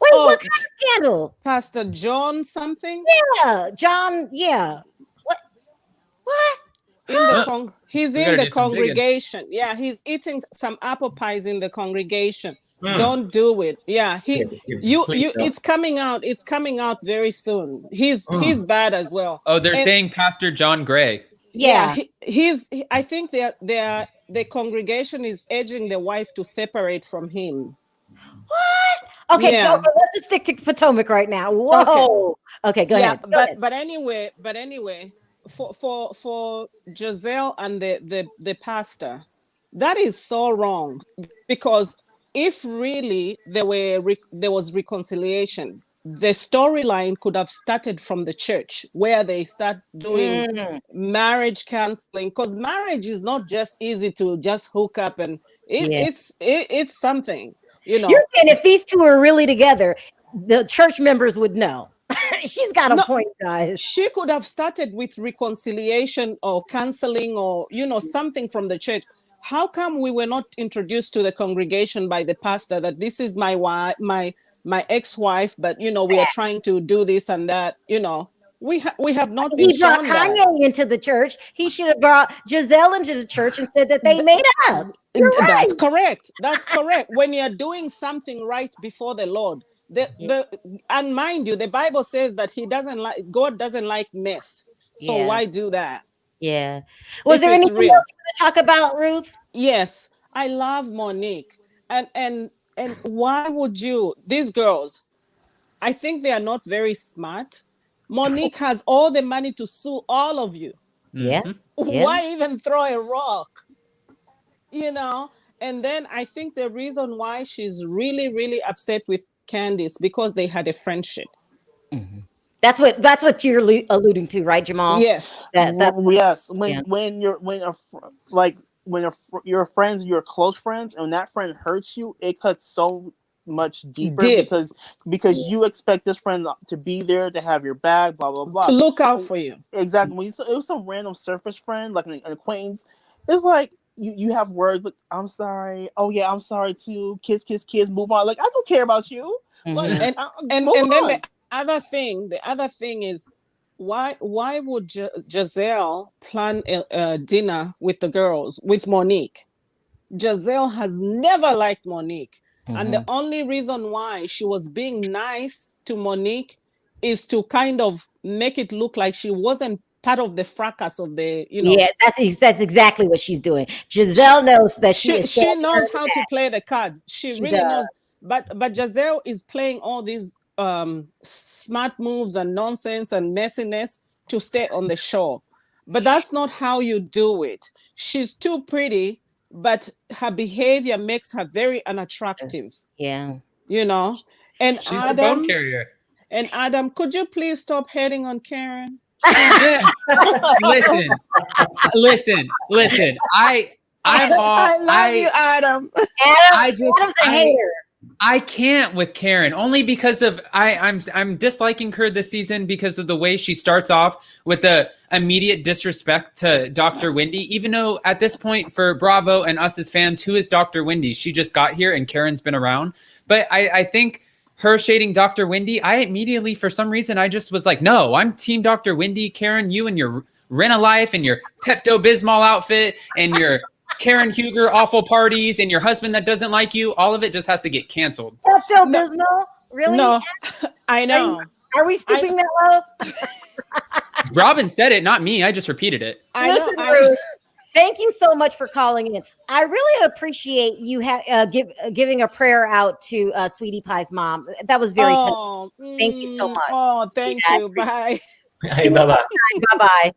Wait, what kind of scandal? Pastor John something? Yeah, John. Yeah. What? He's in the congregation. Yeah, he's eating some apple pies in the congregation. Don't do it. Yeah, it's coming out. It's coming out very soon. He's bad as well. Oh, they're saying Pastor John Gray. Yeah, I think the congregation is urging the wife to separate from him. What? Okay, so let's just stick to Potomac right now. Whoa. Okay, go ahead. But anyway, for Gizelle and the pastor, that is so wrong, because if really there was reconciliation, the storyline could have started from the church, where they start doing marriage counseling, because marriage is not just easy to just hook up, and it's something. You're saying if these two are really together, the church members would know. She's got a point, guys. She could have started with reconciliation or counseling or something from the church. How come we were not introduced to the congregation by the pastor that this is my wife, my ex-wife, but we are trying to do this and that. We have not been He brought shown that. Kanye into the church. He should have brought Gizelle into the church and said that they made up. You're right. That's correct. That's correct. When you're doing something right before the Lord, and mind you, the Bible says that God doesn't like mess. So Yeah. why do that? Yeah. Was If there it's anything real. else you want to talk about, Ruth? Yes, I love Monique. And why would you? These girls, I think they are not very smart. Monique has all the money to sue all of you. Yeah. Why even throw a rock? And then I think the reason why she's really, really upset with Candiace because they had a friendship. Mm-hmm. That's what you're alluding to, right, Jamal? Yes. Yes. When your friends, your close friends, and when that friend hurts you, it cuts so much deeper because you expect this friend to be there to have your back, blah blah blah, to look out for you. Exactly. It was some random surface friend, like an acquaintance. It's like you have words like, I'm sorry. Oh yeah, I'm sorry too. Kiss, kiss, kiss. Move on. Like, I don't care about you. Mm-hmm. Like, and then the other thing is, why would Gizelle plan a dinner with the girls with Monique? Gizelle has never liked Monique. Mm-hmm. And the only reason why she was being nice to Monique is to kind of make it look like she wasn't part of the fracas of the, Yeah, that's exactly what she's doing. Gizelle knows that she knows how to play the cards. She really knows. But Gizelle is playing all these smart moves and nonsense and messiness to stay on the show. But that's not how you do it. She's too pretty, but her behavior makes her very unattractive. Yeah. And she's a bone carrier. And Adam, could you please stop hating on Karen? Listen. I love you, Adam. Adam's a hater. I can't with Karen only because of I'm disliking her this season because of the way she starts off with the immediate disrespect to Dr. Wendy, even though at this point for Bravo and us as fans, who is Dr. Wendy? She just got here and Karen's been around. But I think her shading Dr. Wendy, I immediately, for some reason, I just was like, no, I'm team Dr. Wendy. Karen, you and your Rent-A-Life and your Pepto-Bismol outfit and your Karen Huger awful parties and your husband that doesn't like you, all of it just has to get canceled. Pepto-Bismol? Really? No, I know. Are we stooping that low? Robin said it, not me. I just repeated it. Listen, Ruth, thank you so much for calling in. I really appreciate you giving a prayer out to Sweetie Pie's mom. That was very touching. Thank you so much. Oh, thank you. Bye. Hey, bye-bye. Bye-bye.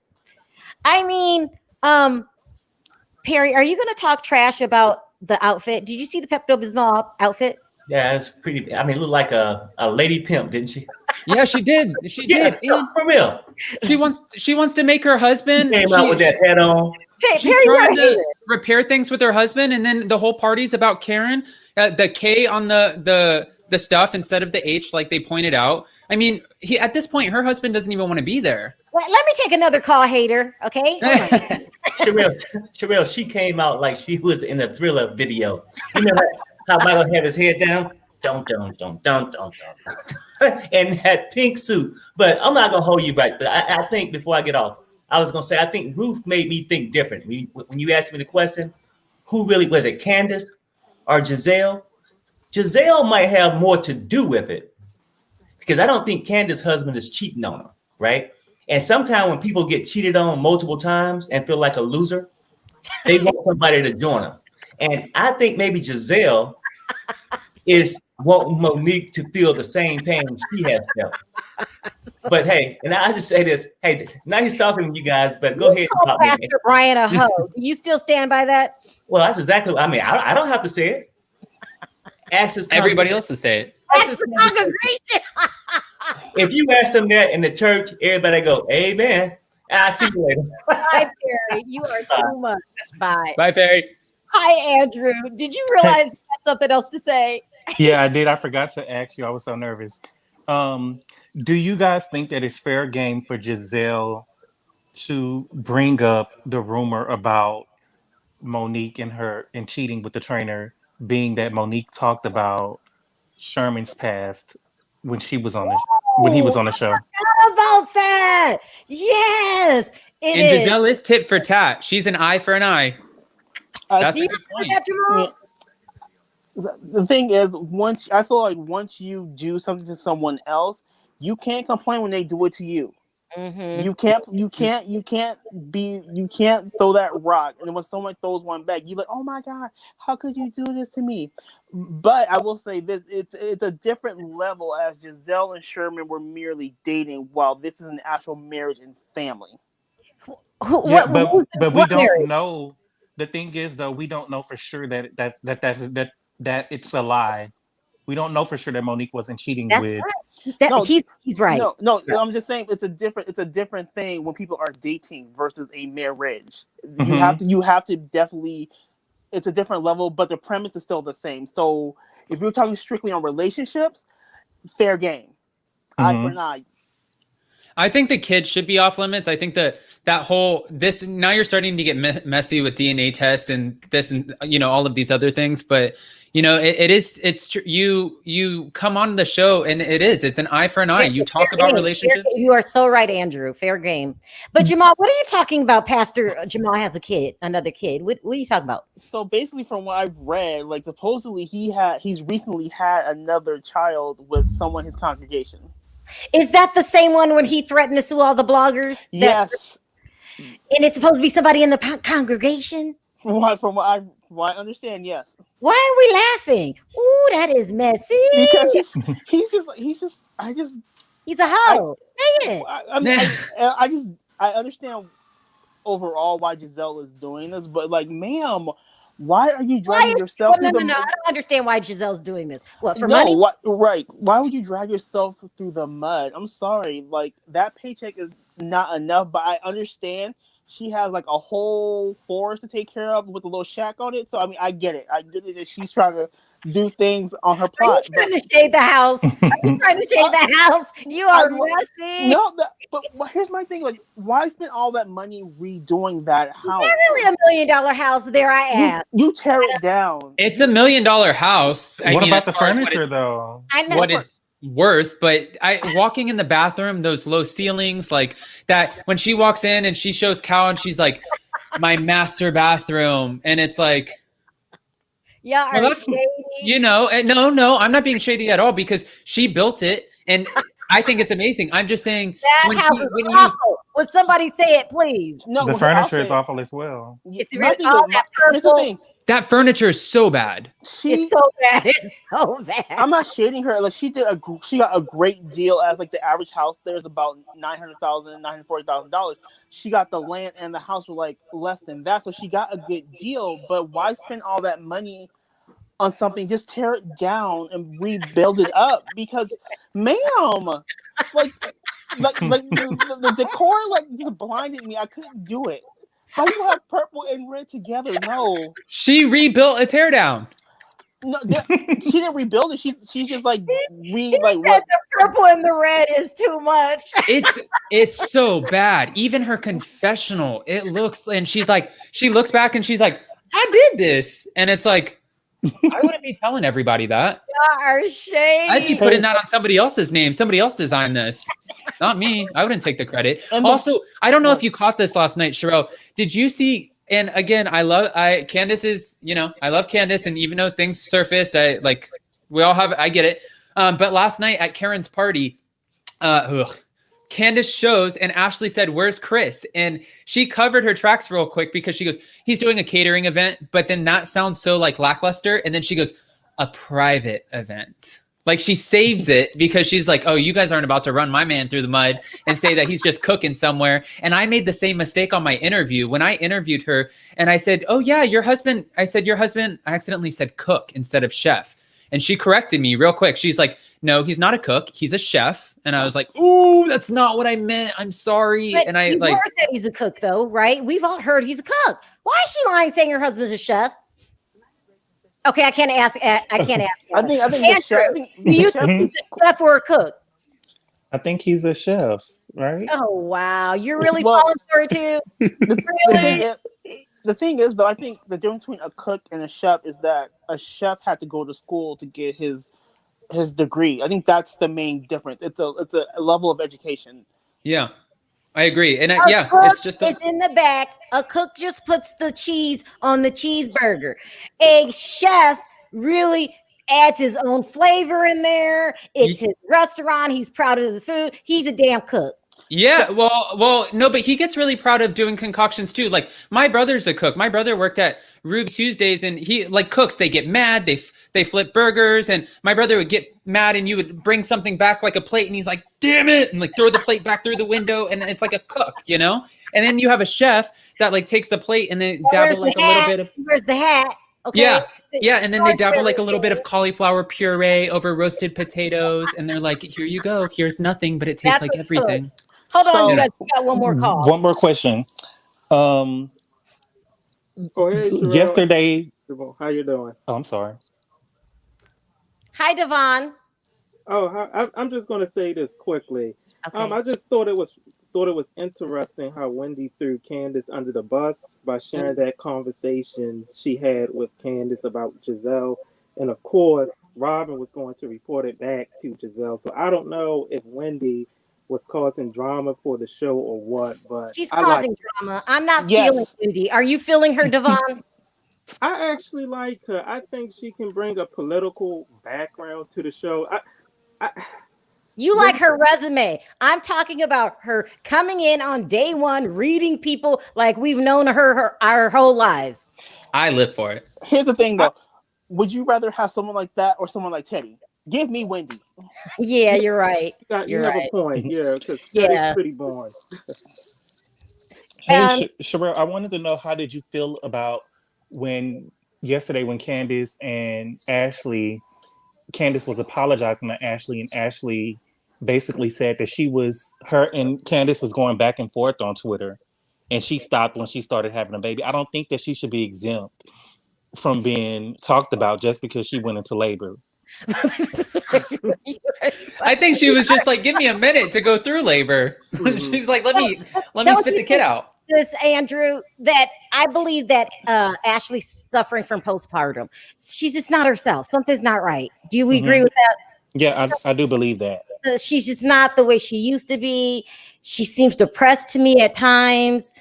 I mean, Perry, are you going to talk trash about the outfit? Did you see the Pepto-Bismol outfit? Yeah, it's pretty. I mean, it looked like a lady pimp, didn't she? Yeah, she did. She did. For real. She wants to make her husband. She came out with that head on. She's trying to repair things with her husband, and then the whole party's about Karen. The K on the stuff instead of the H, like they pointed out. I mean, at this point, her husband doesn't even want to be there. Let me take another call, hater. Okay. Sharrell, she came out like she was in a Thriller video. You know how Michael had his head down? Don't. And that pink suit. But I'm not going to hold you back. But I think before I get off, I was going to say, I think Ruth made me think different. When you asked me the question, who really was it, Candiace or Gizelle? Gizelle might have more to do with it. Because I don't think Candiace's husband is cheating on her, right? And sometimes when people get cheated on multiple times and feel like a loser, they want somebody to join them. And I think maybe Gizelle is wanting Monique to feel the same pain she has felt. But hey, and I just say this, hey, now he's talking to you guys, but go ahead. Call Pastor Bryant a hoe. Do you still stand by that? Well, that's exactly, I mean, I don't have to say it. Everybody else to say it. That's the congregation. If you ask them that in the church, everybody go, amen. I'll see you later. Bye, Perry. You are too much. Bye. Bye, Perry. Hi, Andrew. Did you realize you had something else to say? Yeah, I did. I forgot to ask you. I was so nervous. Do you guys think that it's fair game for Gizelle to bring up the rumor about Monique and cheating with the trainer, being that Monique talked about Sherman's past when he was on the show. How about that? Yes, it And is. Gizelle is tit for tat. She's an eye for an eye. That's a good point. That, Jamal? The thing is, I feel like once you do something to someone else, you can't complain when they do it to you. Mm-hmm. You can't throw that rock, and then when someone throws one back, you're like, oh my god, how could you do this to me? But I will say this: it's a different level, as Gizelle and Sherman were merely dating, while this is an actual marriage and family. Yeah, but we don't know. The thing is, though, we don't know for sure that it's a lie. We don't know for sure that Monique wasn't cheating with. He's right. No, I'm just saying it's a different thing when people are dating versus a marriage. Mm-hmm. You have to definitely. It's a different level, but the premise is still the same. So if you're talking strictly on relationships, fair game. Eye for an eye. I think the kids should be off limits. I think that now you're starting to get messy with DNA tests and this and all of these other things. But you come on the show and it's an eye for an eye. You talk about relationships. You are so right, Andrew. Fair game. But Jamal, what are you talking about? Pastor Jamal has another kid. What are you talking about? So basically, from what I've read, like supposedly he's recently had another child with someone in his congregation. Is that the same one when he threatened to sue all the bloggers? Yes. And it's supposed to be somebody in the congregation? From what I understand, yes. Why are we laughing? Ooh, that is messy. Because he's a hoe. Say it. I understand overall why Gizelle is doing this, but like, ma'am, why are you dragging yourself through the mud? No, I don't understand why Giselle's doing this. What, for money? Right. Why would you drag yourself through the mud? I'm sorry. Like, that paycheck is not enough, but I understand she has like a whole forest to take care of with a little shack on it. So, I mean, I get it. That she's trying to do things on her plot. Are you trying to shade the house? You are messy. No, but here's my thing. Like, why spend all that money redoing that house? Is that really $1 million house there? I ask. You tear it down. It's $1 million house. What about the furniture, though? I know what it's worth, but walking in the bathroom, those low ceilings, like that, when she walks in and she shows Cal and she's like, my master bathroom, and it's like, yeah, well, shady. No, I'm not being shady at all because she built it and I think it's amazing. I'm just saying that house is awful. Would somebody say it, please? No, the furniture is awful as well. It's really all that purple. Here's the thing. That furniture is so bad. It's so bad. It's so bad. I'm not shading her. Like, she got a great deal. As like the average house there's about $940,000. She got the land and the house for like less than that. So she got a good deal. But why spend all that money on something? Just tear it down and rebuild it up. Because, ma'am, like the decor like just blinded me. I couldn't do it. How do you have purple and red together? No. She rebuilt a teardown. No, she didn't rebuild it. She's just like what? The purple and the red is too much. It's so bad. Even her confessional, it looks, and she looks back and she's like, I did this, and it's like, I wouldn't be telling everybody that. You are shady. I'd be putting that on somebody else's name. Somebody else designed this, not me. I wouldn't take the credit. Also, I don't know if you caught this last night, Sharrell. Did you see? And again, Candiace is, I love Candiace, and even though things surfaced, we all have, I get it. But last night at Karen's party, Candiace shows, and Ashley said, "Where's Chris?" And she covered her tracks real quick because she goes, "He's doing a catering event," but then that sounds so like lackluster. And then she goes, "A private event." Like, she saves it because she's like, oh, you guys aren't about to run my man through the mud and say that he's just cooking somewhere. And I made the same mistake on my interview when I interviewed her. And I said, oh, yeah, your husband. I accidentally said cook instead of chef. And she corrected me real quick. She's like, no, he's not a cook. He's a chef. And I was like, ooh, that's not what I meant. I'm sorry. But and I heard that he's a cook, though, right? We've all heard he's a cook. Why is she lying saying her husband's a chef? Okay, I can't ask. I think the chef. Do you think he's a chef or a cook? I think he's a chef, right? Oh wow, you're really falling for it too. Really? The thing is, though, I think the difference between a cook and a chef is that a chef had to go to school to get his his degree. I think that's the main difference. It's a level of education. Yeah, I agree. And A cook it's just is in the back. A cook just puts the cheese on the cheeseburger. A chef really adds his own flavor in there. It's his restaurant. He's proud of his food. He's a damn cook. Yeah, well, no, but he gets really proud of doing concoctions too. Like my brother's a cook. My brother worked at Ruby Tuesdays, and he like cooks. They get mad. They flip burgers, and my brother would get mad, and you would bring something back like a plate, and he's like, "Damn it!" and like throw the plate back through the window, and it's like a cook, you know. And then you have a chef that like takes a plate and then dabble like a little bit of. Where's the hat? Okay. Yeah, and then they dabble like a little bit of cauliflower puree over roasted potatoes, and they're like, "Here you go. Here's nothing, but it tastes like everything." Hold on, you guys. We got one more call. One more question. Go ahead, Sharrell. Yesterday. How you doing? Oh, I'm sorry. Hi, Devon. Oh, I'm just going to say this quickly. Okay. I just thought it was interesting how Wendy threw Candiace under the bus by sharing that conversation she had with Candiace about Gizelle, and of course, Robin was going to report it back to Gizelle. So I don't know if Wendy was causing drama for the show or what, but She's causing drama. I'm not feeling Wendy. Are you feeling her, Devon? I actually like her. I think she can bring a political background to the show. You like her resume. I'm talking about her coming in on day one, reading people like we've known her our whole lives. I live for it. Here's the thing, though. Would you rather have someone like that or someone like Teddy? Give me Wendy. Yeah, you're right. You have a point. Yeah, because Yeah, pretty boring. Hey, Sharrell, I wanted to know, how did you feel about yesterday when Candiace was apologizing to Ashley, and Ashley basically said that her and Candiace was going back and forth on Twitter, and she stopped when she started having a baby. I don't think that she should be exempt from being talked about just because she went into labor. I think she was just like, give me a minute to go through labor. She's like, let me spit the kid out. This, Andrew, that I believe that Ashley's suffering from postpartum. She's just not herself. Something's not right. Do we agree with that? Yeah, I do believe that. She's just not the way she used to be. She seems depressed to me at times.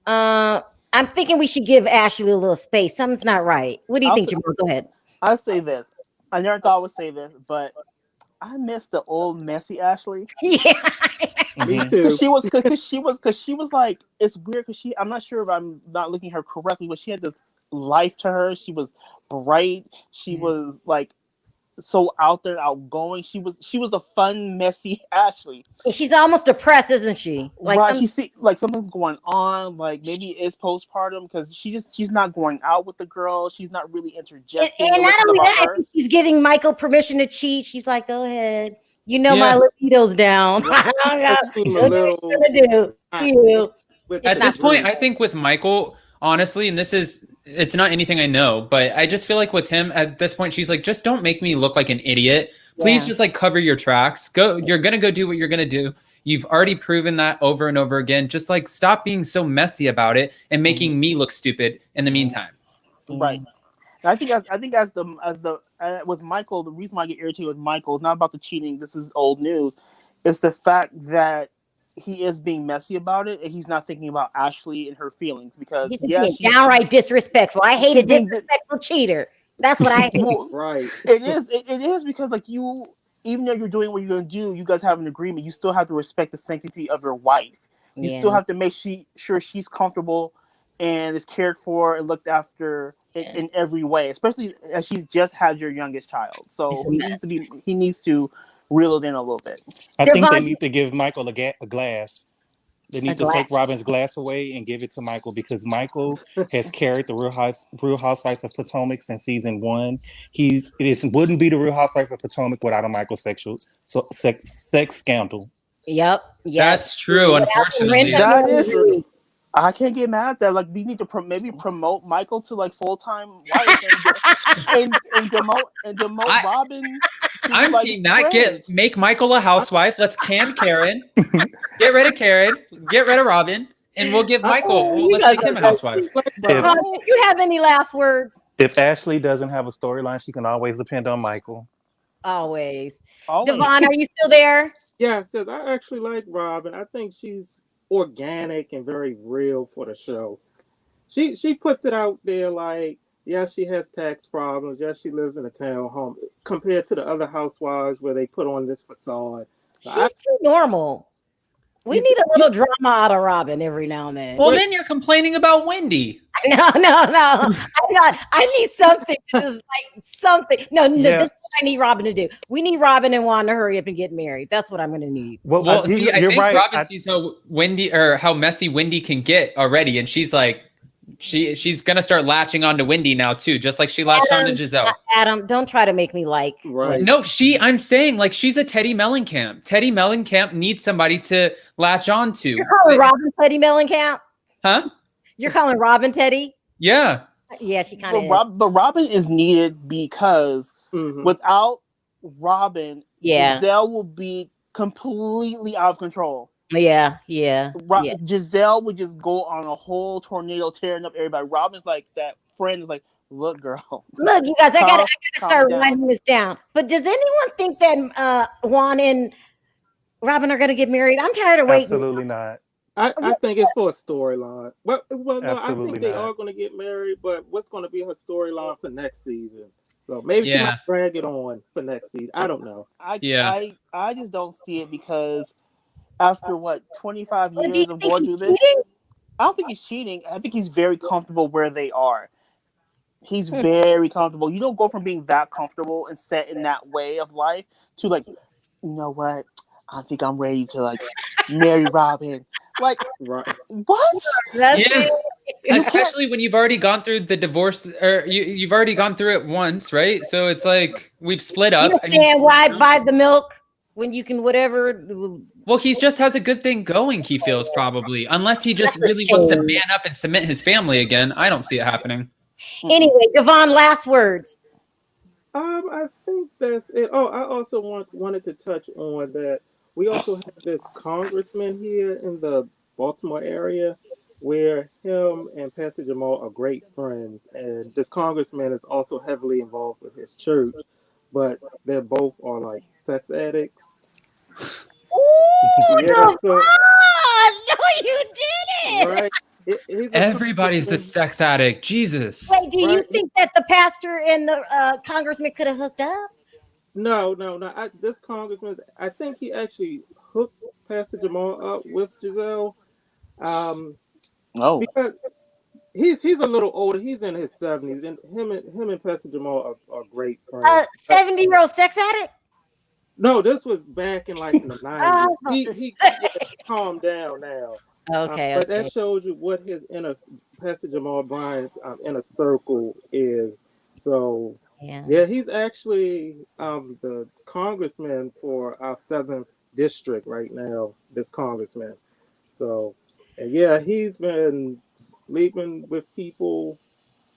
I'm thinking we should give Ashley a little space. Something's not right. What do you think, Jamal? Go ahead. I'll say this. I never thought I would say this, but I miss the old messy Ashley. Yeah, me too. Because she was like, it's weird because I'm not sure if I'm not looking at her correctly, but she had this life to her. She was bright. She was like so out there, outgoing. She was a fun, messy Ashley. She's almost depressed, isn't she? Like right. Like something's going on. Like maybe it's postpartum because she's not going out with the girl. She's not really interjecting. And not only that, I think she's giving Michael permission to cheat. She's like, go ahead. You know my libido's down. What are you gonna do? At this point, I think with Michael, honestly, and it's not anything I know, but I just feel like with him at this point, she's like, just don't make me look like an idiot. Please just like cover your tracks. You're going to go do what you're going to do. You've already proven that over and over again. Just like stop being so messy about it and making me look stupid in the meantime. Right. I think with Michael, the reason why I get irritated with Michael is not about the cheating. This is old news. It's the fact that he is being messy about it, and he's not thinking about Ashley and her feelings because she's downright disrespectful. I hate a disrespectful cheater. That's what I hate. Right. It is because like even though you're doing what you're going to do, you guys have an agreement. You still have to respect the sanctity of your wife. You still have to make sure she's comfortable and is cared for and looked after in every way, especially as she just had your youngest child. So he needs to reel it in a little bit. I think they need to give Michael a glass. They need to take Robin's glass away and give it to Michael, because Michael has carried the Real Housewives of Potomac since season 1. It wouldn't be the Real Housewives of Potomac without a Michael sex scandal. Yep. That's true. Unfortunately, that is. I can't get mad at that. Like, we need to maybe promote Michael to like full-time wife and demote Robin. I'm team that. Make Michael a housewife. Let's can Karen. Get rid of Karen. Get rid of Robin, and we'll give Michael. Let's make him a housewife. Do you have any last words? If Ashley doesn't have a storyline, she can always depend on Michael. Always. Always. Devon, are you still there? Yes, because I actually like Robin. I think she's organic and very real for the show. She puts it out there like, yes, she has tax problems. Yes, she lives in a townhome. Compared to the other housewives where they put on this facade. So She's too normal. We need a little drama out of Robin every now and then. Well, then you're complaining about Wendy. No. I need something to just like something. No, this is what I need Robin to do. We need Robin and Juan to hurry up and get married. That's what I'm going to need. Well, see, I you're think right. Robin sees how Wendy or how messy Wendy can get already, and she's like, she's gonna start latching on to Wendy now too, just like she latched on to Gizelle. Adam, don't try to make me like. Right. No, I'm saying like she's a Teddy Mellencamp. Teddy Mellencamp needs somebody to latch on to. You're calling Robin Teddy Mellencamp? Huh? You're calling Robin Teddy? Yeah. Yeah, she kind of. But Robin is needed because without Robin, Gizelle will be completely out of control. Yeah. Gizelle would just go on a whole tornado tearing up everybody. Robin's like that friend is like, look, girl. Look, you guys, I gotta start down. winding this down. But does anyone think that Juan and Robin are gonna get married? I'm tired of waiting. Absolutely not. I think it's for a storyline. Well, no, I Absolutely think they not. are going to get married, but what's going to be her storyline for next season? So maybe she might drag it on for next season. I don't know. I just don't see it because after 25 years of going through this, I don't think he's cheating. I think he's very comfortable where they are. He's very comfortable. You don't go from being that comfortable and set in that way of life to like, you know what? I think I'm ready to like marry Robin. Like, right? What? Yeah. Especially when you've already gone through the divorce, or you've already gone through it once, right? So it's like we've split up. You understand why buy the milk when you can whatever? Well, he just has a good thing going. He feels probably, unless he just really wants to man up and cement his family again. I don't see it happening. Anyway, Devon, last words. I think that's it. Oh, I also wanted to touch on that. We also have this congressman here in the Baltimore area where him and Pastor Jamal are great friends. And this congressman is also heavily involved with his church, but they both are like sex addicts. Ooh, yeah, no, you didn't. Right. Everybody's a sex addict. Jesus. Wait, do you think that the pastor and the congressman could have hooked up? No. This congressman, I think he actually hooked Pastor Jamal up with Gizelle. Because he's a little older. He's in his 70s, and him and Pastor Jamal are great friends. 70-year-old sex addict? No, this was back in like in the 90s. He calmed down now. Okay, but that shows you what his Pastor Jamal Bryant's inner circle is. So yeah, he's actually the congressman for our 7th district right now. This congressman. So and yeah, he's been sleeping with people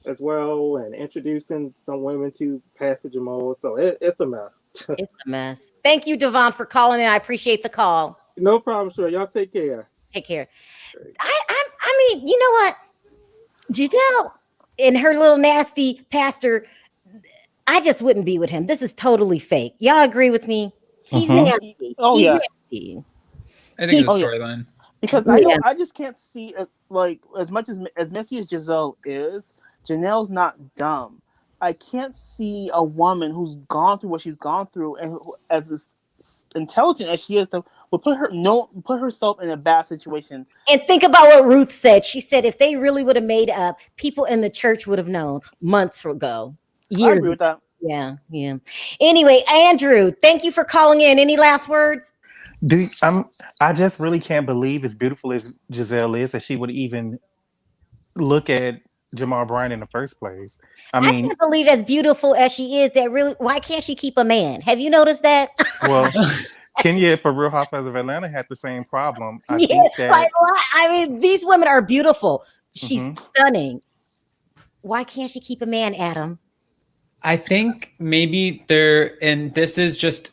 as well and introducing some women to Pastor Jamal. So it's a mess. It's a mess. Thank you, Devon, for calling in. I appreciate the call. No problem, sure. Y'all take care. Take care. I mean, you know what? Gizelle and her little nasty pastor, I just wouldn't be with him. This is totally fake. Y'all agree with me? He's nasty. Oh, He's yeah. nasty. I think it's a storyline. Because I just can't see like as much as messy as Gizelle is, Janelle's not dumb. I can't see a woman who's gone through what she's gone through and who, as intelligent as she is, will put herself in a bad situation. And think about what Ruth said. She said if they really would have made up, people in the church would have known months ago. Years. I agree with that. Yeah. Anyway, Andrew, thank you for calling in. Any last words? I just really can't believe, as beautiful as Gizelle is, that she would even look at Jamal Bryant in the first place. I mean, can't believe as beautiful as she is that really, why can't she keep a man? Have you noticed that? Well, Kenya for Real Housewives of Atlanta had the same problem. I mean, these women are beautiful. She's stunning. Why can't she keep a man, Adam? I think maybe and this is just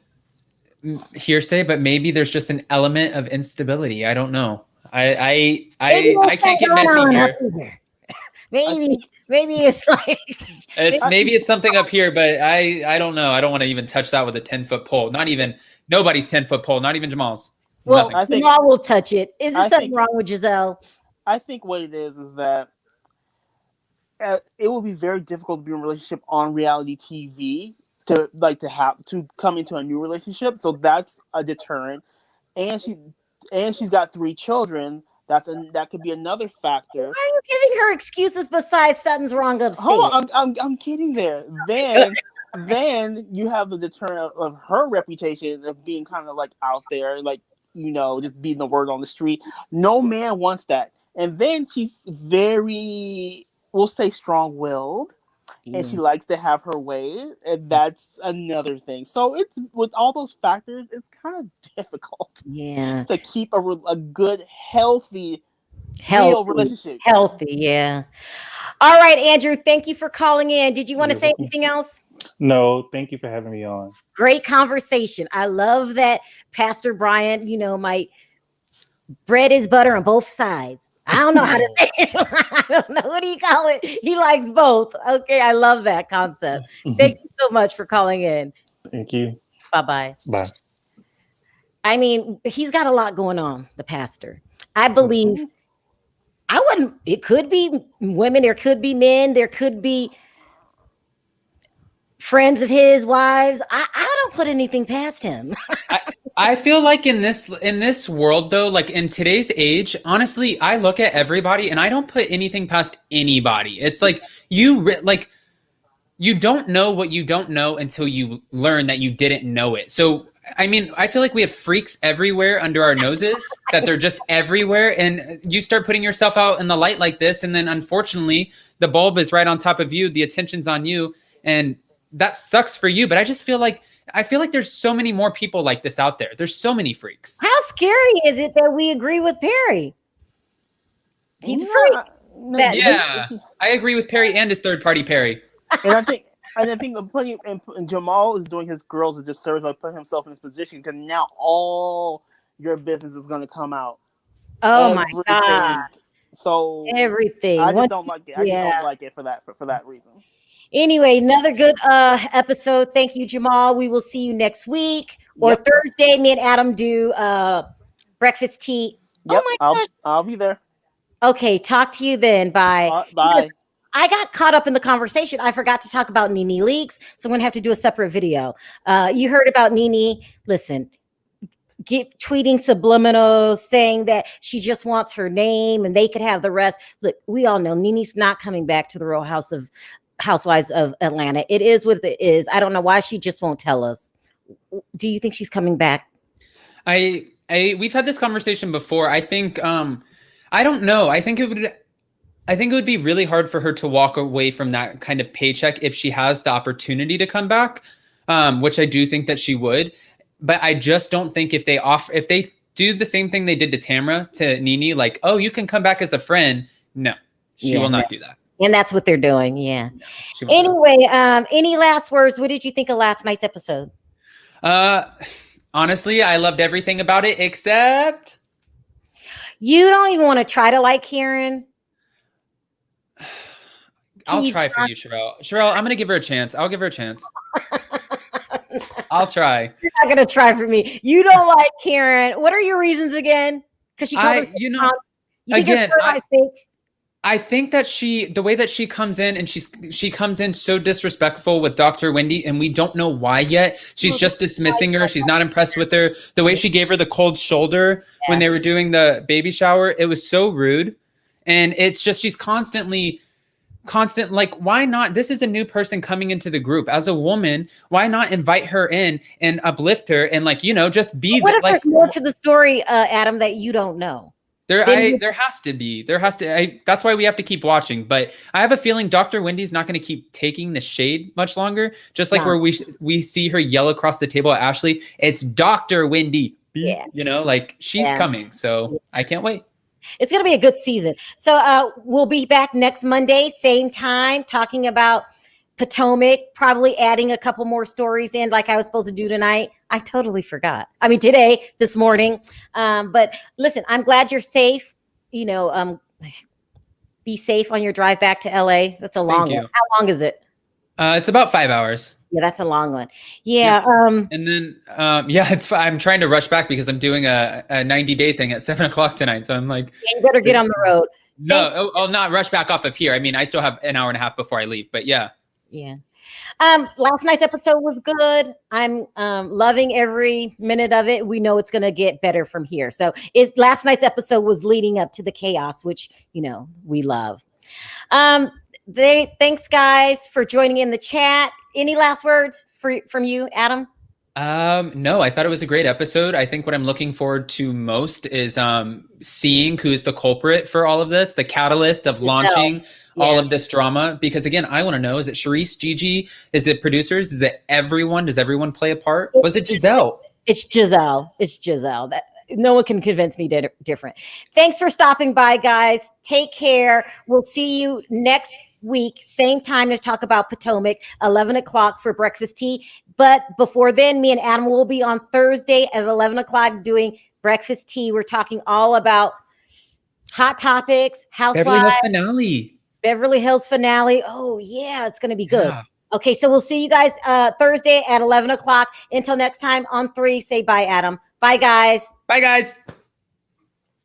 hearsay, but maybe there's just an element of instability. I don't know. I can't get messy here. Maybe Maybe it's like Maybe it's something up here, but I don't know. I don't want to even touch that with a 10-foot pole. Not even nobody's 10-foot pole. Not even Jamal's. Well, Nothing. I think Jamal will touch it. Is there I something think wrong with Gizelle? I think what it is that it will be very difficult to be in a relationship on reality TV to come into a new relationship. So that's a deterrent. And she's got 3 children. That could be another factor. Why are you giving her excuses besides something's wrong upstairs? Hold on, I'm getting there. Then you have the deterrent of her reputation of being kind of like out there, like, you know, just beating the word on the street. No man wants that. And then she's very, we'll say, strong-willed, and she likes to have her way, and that's another thing. So it's with all those factors, it's kind of difficult, to keep a good, healthy real relationship. Healthy, yeah. All right, Andrew, thank you for calling in. Did you want to say anything else? No, thank you for having me on. Great conversation. I love that Pastor Bryant, you know, might bread is butter on both sides. I don't know how to say it. I don't know. What do you call it? He likes both. Okay, I love that concept. Thank you so much for calling in. Thank you. Bye-bye. Bye. I mean, he's got a lot going on, the pastor. I believe it could be women, there could be men, there could be friends of his, wives. I don't put anything past him. I feel like in this world, though, like in today's age, honestly, I look at everybody and I don't put anything past anybody. It's like you don't know what you don't know until you learn that you didn't know it. So, I mean, I feel like we have freaks everywhere under our noses, that they're just everywhere. And you start putting yourself out in the light like this. And then unfortunately, the bulb is right on top of you. The attention's on you. And that sucks for you. But I feel like there's so many more people like this out there. There's so many freaks. How scary is it that we agree with Perry? He's a freak. Yeah, I agree with Perry and his third party Perry. And I think and Jamal is doing his girls a disservice by putting himself in this position, because now all your business is going to come out. Oh my God! So everything. I just don't like it. I just don't like it for that reason. Anyway, another good episode. Thank you, Jamal. We will see you next week or Thursday. Me and Adam do breakfast tea. Yep, oh my gosh. I'll be there. Okay, talk to you then. Bye. Bye. I got caught up in the conversation. I forgot to talk about Nene Leakes, so I'm going to have to do a separate video. You heard about Nene. Listen, tweeting subliminals saying that she just wants her name and they could have the rest. Look, we all know Nene's not coming back to the Real Housewives of Atlanta. It is what it is. I don't know why she just won't tell us. Do you think she's coming back? We've had this conversation before. I think I don't know. I think it would be really hard for her to walk away from that kind of paycheck if she has the opportunity to come back, which I do think that she would. But I just don't think if they do the same thing they did to Tamra, to Nene, like, oh, you can come back as a friend. No, she will not do that. And that's what they're doing. Yeah. Anyway, any last words? What did you think of last night's episode? Honestly, I loved everything about it except you don't even want to try to like Karen. I'll try for you, Sharrell. Sharrell, I'm going to give her a chance. I'll give her a chance. I'll try. You're not going to try for me. You don't like Karen. What are your reasons again? Because she called I think that the way that she comes in and she comes in so disrespectful with Dr. Wendy, and we don't know why yet. She's just dismissing her. She's not impressed with her. The way she gave her the cold shoulder when they were doing the baby shower, it was so rude. And it's just, she's constant, like, why not? This is a new person coming into the group. As a woman, why not invite her in and uplift her and, like, you know, just be there. What if there's more to the story, Adam, that you don't know? There has to be. That's why we have to keep watching. But I have a feeling Dr. Wendy's not going to keep taking the shade much longer. Just like where we see her yell across the table at Ashley. It's Dr. Wendy. Yeah. You know, like, she's coming. So I can't wait. It's going to be a good season. So we'll be back next Monday, same time, talking about Potomac, probably adding a couple more stories in like I was supposed to do tonight. I totally forgot. I mean, this morning. But listen, I'm glad you're safe. You know, Be safe on your drive back to LA. That's a long one. How long is it? It's about 5 hours. Yeah, that's a long one. Yeah. And then, I'm trying to rush back because I'm doing a 90-day thing at 7 o'clock tonight. So I'm like, you better get on the road. No, I'll not rush back off of here. I mean, I still have an hour and a half before I leave, but yeah. Yeah. Last night's episode was good. I'm loving every minute of it. We know it's going to get better from here. So last night's episode was leading up to the chaos, which, we love. Thanks guys for joining in the chat. Any last words from you, Adam? No, I thought it was a great episode. I think what I'm looking forward to most is seeing who is the culprit for all of this, the catalyst of launching all of this drama. Because again, I want to know, is it Charrisse, Gigi? Is it producers? Is it everyone? Does everyone play a part? Was it Gizelle? It's Gizelle. It's Gizelle. No one can convince me different. Thanks for stopping by, guys. Take care. We'll see you next week, same time to talk about Potomac, 11 o'clock for breakfast tea. But before then, me and Adam will be on Thursday at 11 o'clock doing breakfast tea. We're talking all about hot topics, housewives. Beverly Hills finale. Oh, yeah, it's going to be good. Yeah. Okay, so we'll see you guys Thursday at 11 o'clock. Until next time, on 3, say bye, Adam. Bye, guys. Bye, guys.